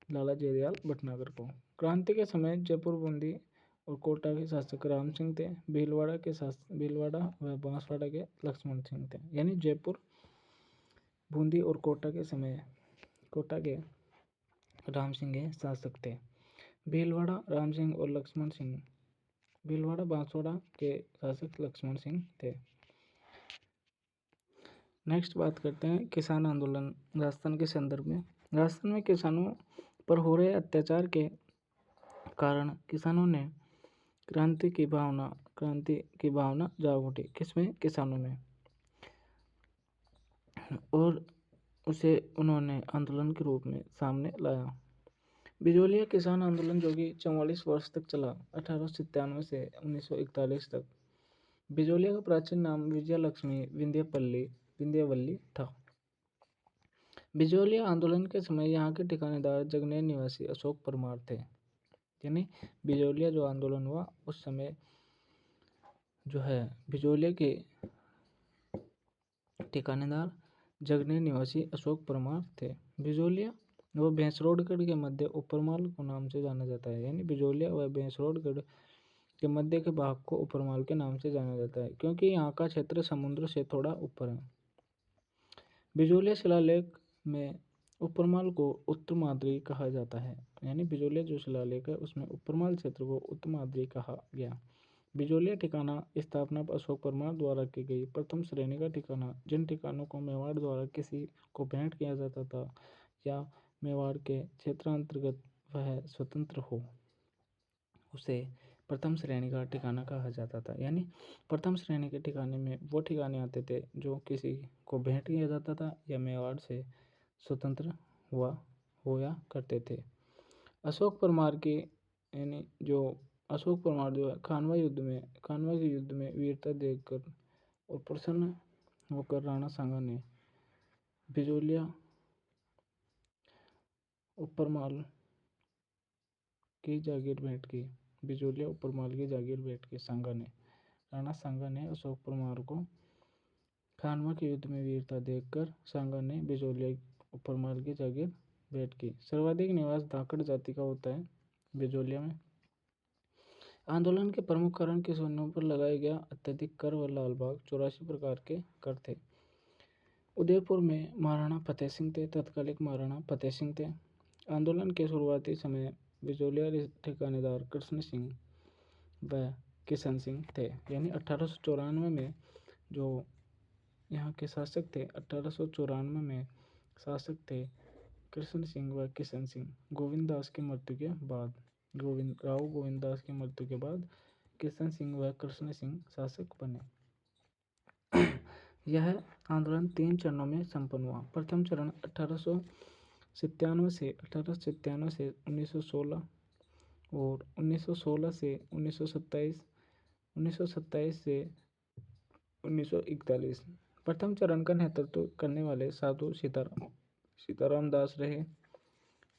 लाला जयदयाल भटनागर को। क्रांति के समय जयपुर, बूंदी और कोटा के शासक राम सिंह थे। भीलवाड़ा व बांसवाड़ा के लक्ष्मण सिंह थे। यानी जयपुर, बूंदी और कोटा के राम सिंह के शासक थे। भीलवाड़ा राम सिंह और लक्ष्मण सिंह, भीलवाड़ा बांसवाड़ा के शासक लक्ष्मण सिंह थे। नेक्स्ट बात करते हैं किसान आंदोलन राजस्थान के संदर्भ में। राजस्थान में किसानों पर हो रहे अत्याचार के कारण किसानों ने क्रांति की भावना जाग उठी। किसमें? किसानों में। और उसे उन्होंने आंदोलन के रूप में सामने लाया। बिजोलिया किसान आंदोलन जो कि 44 वर्ष तक चला, 1897 से 1941 तक। बिजोलिया का प्राचीन नाम विजयलक्ष्मी विंध्यवल्ली था। बिजोलिया आंदोलन के समय यहाँ के ठिकानेदार जगनैर निवासी अशोक परमार थे। यानी बिजोलिया जो आंदोलन हुआ उस समय जो है बिजोलिया के ठिकानेदार जगनैर निवासी अशोक परमार थे। बिजोलिया व भैंसरोडगढ़ के मध्य उपरमाल को नाम से जाना जाता है। यानी बिजोलिया व भैंसरोडगढ़ के मध्य के भाग को उपरमाल के नाम से जाना जाता है क्योंकि यहाँ का क्षेत्र समुद्र से थोड़ा ऊपर है। बिजोलिया शिलालेख में उपरमाल को उत्तरमाद्री कहा जाता है। यानी बिजोलिया जो शिलालेख है उसमें उपरमाल क्षेत्र को उत्तरमाद्री कहा गया। बिजोलिया ठिकाना स्थापना अशोक परमार द्वारा की गई प्रथम श्रेणी का ठिकाना। जिन ठिकानों को मेवाड़ द्वारा किसी को भेंट किया जाता था या मेवाड़ के क्षेत्रांतर्गत वह स्वतंत्र हो, उसे प्रथम श्रेणी का ठिकाना कहा जाता था। यानी प्रथम श्रेणी के ठिकाने में वो ठिकाने आते थे जो किसी को भेंट किया जाता था या मेवाड़ से स्वतंत्र होया करते थे। अशोक परमार जो है खानवा के युद्ध में वीरता देखकर और प्रसन्न होकर राणा सांगा ने बिजोलिया उपरमाल की जागीर भेंट की। बिजोलिया उपरमाल की जागीर भेंट की राणा सांगा ने अशोक परमार को। खानवा के युद्ध में वीरता देखकर सांगा ने बिजोलिया उपरमाल की जागीर भेंट की। सर्वाधिक निवास धाकड़ जाति का होता है बिजोलिया में। आंदोलन के प्रमुख कारण किसानों पर लगाया गया अत्यधिक कर व लालबाग 84 प्रकार के कर थे। उदयपुर में महाराणा फतेह सिंह थे, तत्कालिक महाराणा फतेह सिंह थे। आंदोलन के शुरुआती समय बिजोलिया ठिकानेदार कृष्ण सिंह व किशन सिंह थे। यानी 1894 में जो यहाँ के शासक थे, 1894 में शासक थे कृष्ण सिंह व किशन सिंह। गोविंद दास की मृत्यु के बाद किशन सिंह व कृष्ण सिंह शासक बने। यह आंदोलन 3 चरणों में संपन्न हुआ। प्रथम चरण 1897 से 1916 और 1916 से 1927, 1927 से 1941। प्रथम चरण का नेतृत्व करने वाले साधु सीताराम दास रहे।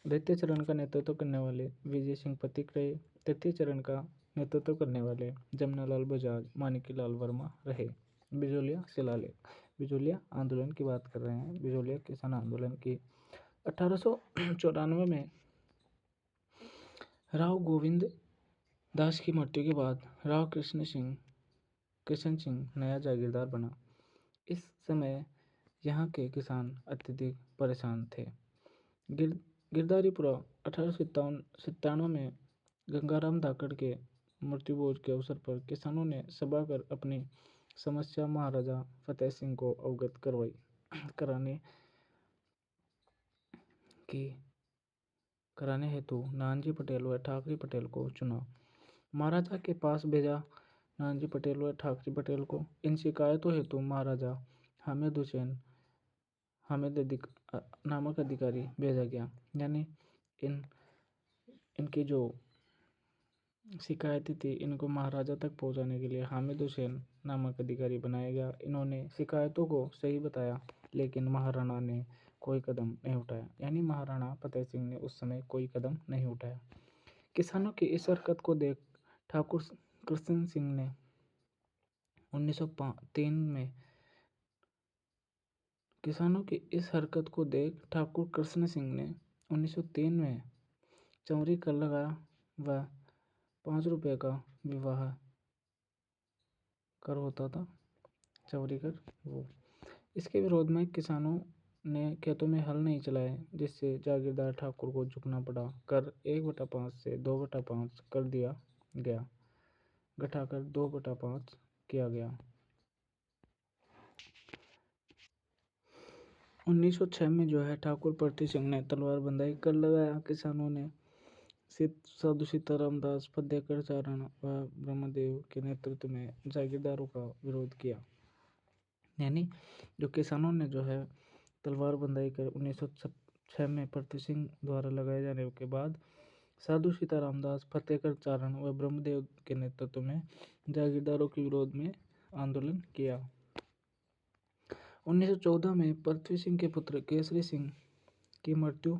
द्वितीय चरण का नेतृत्व करने वाले विजय सिंह पथिक रहे। तृतीय चरण का नेतृत्व करने वाले जमनालाल बजाज, माणिक्यलाल वर्मा रहे। बिजोलिया शिलालेख बिजोलिया आंदोलन की बात कर रहे हैं, बिजोलिया किसान आंदोलन की। 1894 में राव गोविंद दास की मृत्यु के बाद राव कृष्ण सिंह नया जागीरदार बना। इस समय यहाँ के किसान अत्यधिक परेशान थे। गिरदारीपुरा 1897 में गंगाराम धाकड़ के मृत्यु भोज के अवसर पर किसानों ने सभा कर अपनी समस्या महाराजा फतेह सिंह को अवगत कराने हेतु नानाजी पटेल व ठाकरे पटेल को चुना। महाराजा के पास भेजा नानाजी पटेल व ठाकरे पटेल को। इन शिकायतों हेतु महाराजा हामिद नामक अधिकारी भेजा गया। यानी इनकी जो शिकायतें थी इनको महाराजा तक पहुंचाने के लिए हामिद हुसैन नामक अधिकारी बनाया गया। इन्होंने शिकायतों को सही बताया, लेकिन महाराणा ने कोई कदम नहीं उठाया। यानी महाराणा फतेह सिंह ने उस समय कोई कदम नहीं उठाया। किसानों की इस हरकत को देख ठाकुर कृष्ण सिंह ने 1903 में चौरी कर लगाया व 5 रुपये का विवाह कर होता था, चौरी कर वो। इसके विरोध में किसानों ने खेतों में हल नहीं चलाए, जिससे जागीरदार ठाकुर को झुकना पड़ा। कर 1/5 से 2/5 कर दिया गया, घटाकर 2/5 किया गया। 1906 में जो है ठाकुर पृथ्वी सिंह ने तलवार बंधाई, कर लगाया। किसानों ने साधु सीताराम दास, फतेहकर चारण व ब्रह्मदेव के नेतृत्व में जागीरदारों का विरोध किया। यानी जो किसानों ने जो है तलवार बंधाई कर 1906 में पृथ्वी सिंह द्वारा लगाए जाने के बाद साधु सीताराम दास, फतेहकर चारण व ब्रह्मदेव के नेतृत्व में जागीरदारों के विरोध में आंदोलन किया। 1914 में पृथ्वी सिंह के पुत्र केसरी सिंह की मृत्यु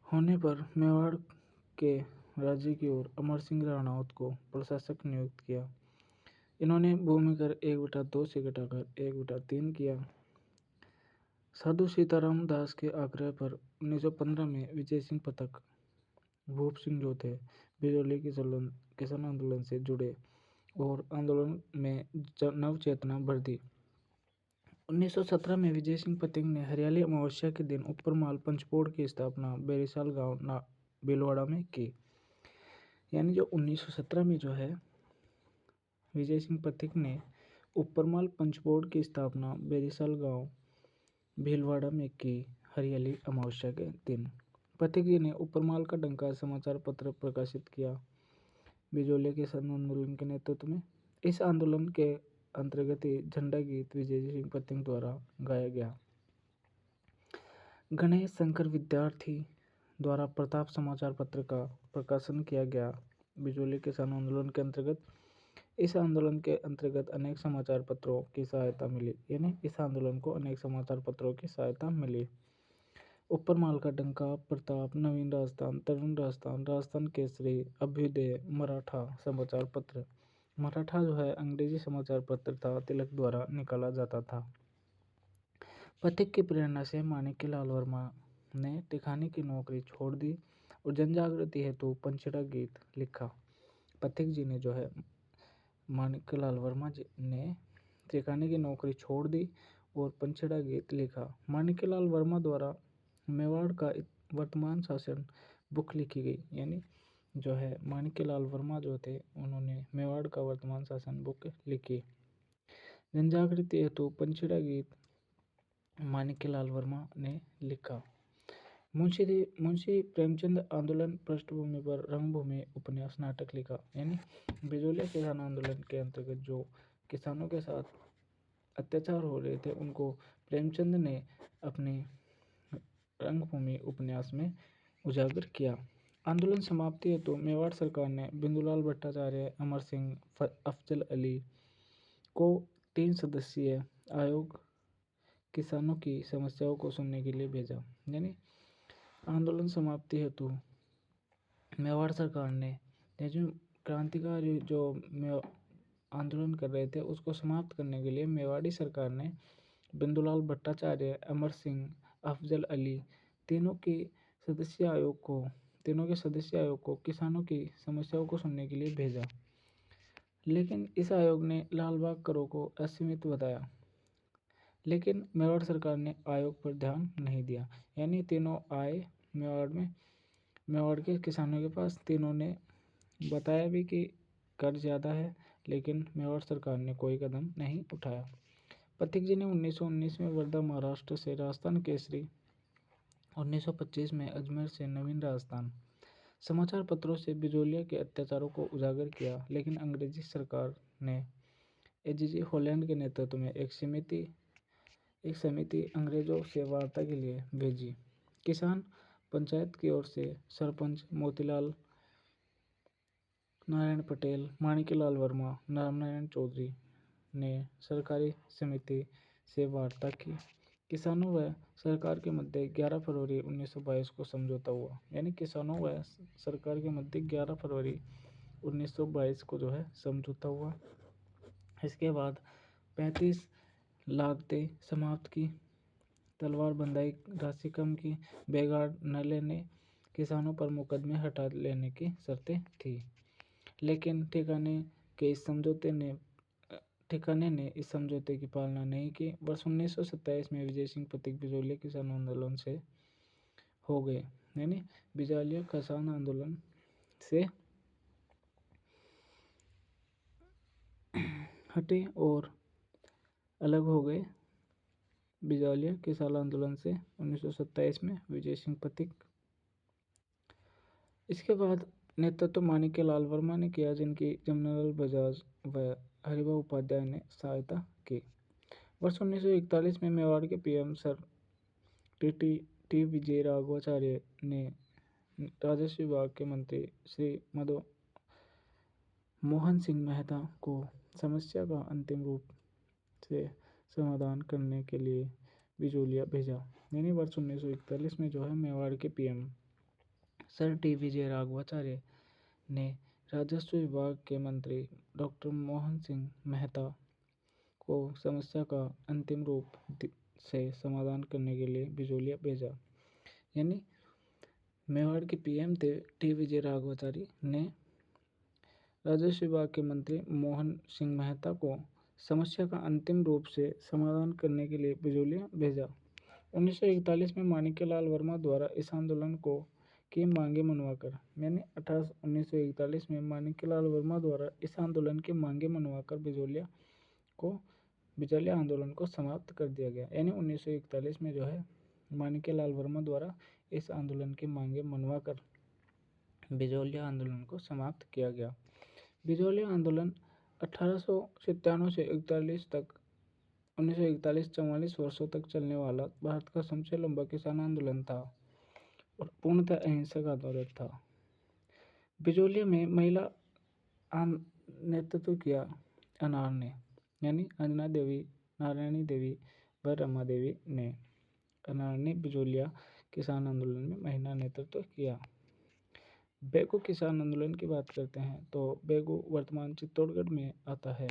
होने पर मेवाड़ के राज्य की ओर अमर सिंह राणावत को प्रशासक नियुक्त किया। इन्होंने भूमि कर 1/2 से घटाकर 1/3 किया। साधु सीताराम दास के आग्रह पर 1915 में विजय सिंह पथक, भूप सिंह जो थे बिजोली किसान आंदोलन से जुड़े और आंदोलन में नव चेतना भर दी। 1917 में विजय सिंह पथिक ने हरियाली अमावस्या के दिन ऊपरमाल पंचपोड़ की स्थापना बेरीसाल गांव भीलवाड़ा में की। यानी जो 1917 में जो है विजय सिंह पथिक ने ऊपरमाल पंचपोड़ की स्थापना बेरीसाल गांव भीलवाड़ा में की हरियाली अमावस्या के दिन। पथिक जी ने ऊपरमाल का डंका समाचार पत्र प्रकाशित किया बिजोलिया किसान आंदोलन के नेतृत्व में। इस आंदोलन के अंतर्गत ही झंडा गीत विजय सिंह पथिक द्वारा गाया गया। गणेश शंकर विद्यार्थी द्वारा प्रताप समाचार पत्र का प्रकाशन किया गया बिजोलिया किसान आंदोलन के अंतर्गत। इस आंदोलन के अंतर्गत अनेक समाचार पत्रों की सहायता मिली। यानी इस आंदोलन को अनेक समाचार पत्रों की सहायता मिली। ऊपरमाल का डंका, प्रताप, नवीन राजस्थान, तरुण राजस्थान, राजस्थान केसरी, अभ्युदय, मराठा समाचार पत्र। मराठा जो है अंग्रेजी समाचार पत्र था, तिलक द्वारा निकाला जाता था। पथिक की प्रेरणा से माणिक्यलाल वर्मा ने टिखाने की नौकरी छोड़ दी और जनजागृति हेतु पंचेड़ा गीत लिखा। पथिक जी ने जो है माणिक्यलाल वर्मा जी ने टिखाने की नौकरी छोड़ दी और पंचेड़ा गीत लिखा। माणिक्यलाल वर्मा द्वारा मेवाड़ का वर्तमान शासन बुक लिखी गई। यानी जो है माणिक्यलाल वर्मा जो थे उन्होंने मेवाड़ का वर्तमान शासन बुक लिखी। जनजागृति हेतु पंचेड़ा गीत माणिक्यलाल वर्मा ने लिखा। मुंशी प्रेमचंद आंदोलन पृष्ठभूमि पर रंगभूमि उपन्यास नाटक लिखा। यानी बिजोलिया किसान आंदोलन के अंतर्गत जो किसानों के साथ अत्याचार हो रहे थे उनको प्रेमचंद ने अपने रंगभूमि उपन्यास में उजागर किया। आंदोलन समाप्ति हेतु मेवाड़ सरकार ने बिंदुलाल भट्टाचार्य, अमर सिंह, अफजल अली को 3 सदस्यीय आयोग किसानों की समस्याओं को सुनने के लिए भेजा। यानी आंदोलन समाप्ति हेतु मेवाड़ सरकार ने जो क्रांतिकारी जो आंदोलन कर रहे थे उसको समाप्त करने के लिए मेवाड़ी सरकार ने बिंदुलाल भट्टाचार्य, अमर सिंह, अफजल अली तीनों के सदस्य आयोग को किसानों की समस्याओं को सुनने के लिए भेजा। लेकिन इस आयोग ने लालबाग करों को असीमित बताया। लेकिन मेवाड़ सरकार ने आयोग पर ध्यान नहीं दिया। यानी तीनों आए मेवाड़ के किसानों के पास। तीनों ने बताया भी कि कर ज़्यादा है, लेकिन मेवाड़ सरकार ने कोई कदम नहीं उठाया। पथिक जी ने 1919 में वर्धा महाराष्ट्र से राजस्थान केसरी, 1925 में अजमेर से नवीन राजस्थान समाचार पत्रों से बिजोलिया के अत्याचारों को उजागर किया। लेकिन अंग्रेजी सरकार ने एजीजी हॉलैंड के नेतृत्व में एक समिति अंग्रेजों से वार्ता के लिए भेजी। किसान पंचायत की ओर से सरपंच मोतीलाल नारायण पटेल, माणिक्यलाल वर्मा, रामनारायण चौधरी ने सरकारी समिति से वार्ता की। किसानों व सरकार के मध्य 11 फरवरी 1922 को समझौता हुआ। यानी किसानों व सरकार के मध्य 11 फरवरी 1922 को जो है समझौता हुआ। इसके बाद 35 लागतें समाप्त की, तलवार बंधाई राशि कम की, बेगार न लेने, किसानों पर मुकदमे हटा लेने की शर्तें थी। लेकिन ठिकाने ने इस समझौते की पालना नहीं की। वर्ष 1927 में विजय सिंह पथिक बिजोलिया किसान आंदोलन से हो गए। यानी बिजोलिया किसान आंदोलन से हटे और अलग हो गए। बिजोलिया किसान आंदोलन से 1927 में विजय सिंह पथिक। इसके बाद नेतृत्व माणिक्यलाल वर्मा ने किया, जिनकी जमनालाल बजाज व हरिभाऊ उपाध्याय ने सहायता की। वर्ष 1941 में मेवाड़ के पीएम सर टी विजय राघवाचार्य ने राजस्व विभाग के मंत्री श्री मोहन सिंह मेहता को समस्या का अंतिम रूप से समाधान करने के लिए बिजोलिया भेजा। यानी वर्ष 1941 में जो है मेवाड़ के पीएम सर टी विजय राघवाचार्य ने राजस्व विभाग के मंत्री डॉक्टर मोहन सिंह मेहता को समस्या का अंतिम रूप से समाधान करने के लिए बिजोलिया भेजा। यानी मेवाड़ के पीएम टी विजय राघवाचारी ने राजस्व विभाग के मंत्री मोहन सिंह मेहता को समस्या का अंतिम रूप से समाधान करने के लिए बिजोलिया भेजा। 1941 में माणिक्यलाल वर्मा द्वारा इस आंदोलन की मांगे मनवाकर, यानी 1941 में माणिक्यलाल वर्मा द्वारा इस आंदोलन की मांगे मनवाकर बिजोलिया आंदोलन को समाप्त कर दिया गया। यानी 1941 में जो है माणिक्यलाल वर्मा द्वारा इस आंदोलन की मांगे मनवाकर बिजोलिया आंदोलन को समाप्त किया गया। बिजोलिया आंदोलन 1897 से 41 तक 1941-44 वर्षों तक चलने वाला भारत का सबसे लंबा किसान आंदोलन था और पूर्णतः अहिंसक आंदोलन था। बिजोलिया में महिला नेतृत्व किया अनार ने, यानी अंजना देवी, नारायणी देवी व रमा देवी ने। अनार ने बिजोलिया किसान आंदोलन में महिला नेतृत्व किया। बेगू किसान आंदोलन की बात करते हैं तो बेगू वर्तमान चित्तौड़गढ़ में आता है।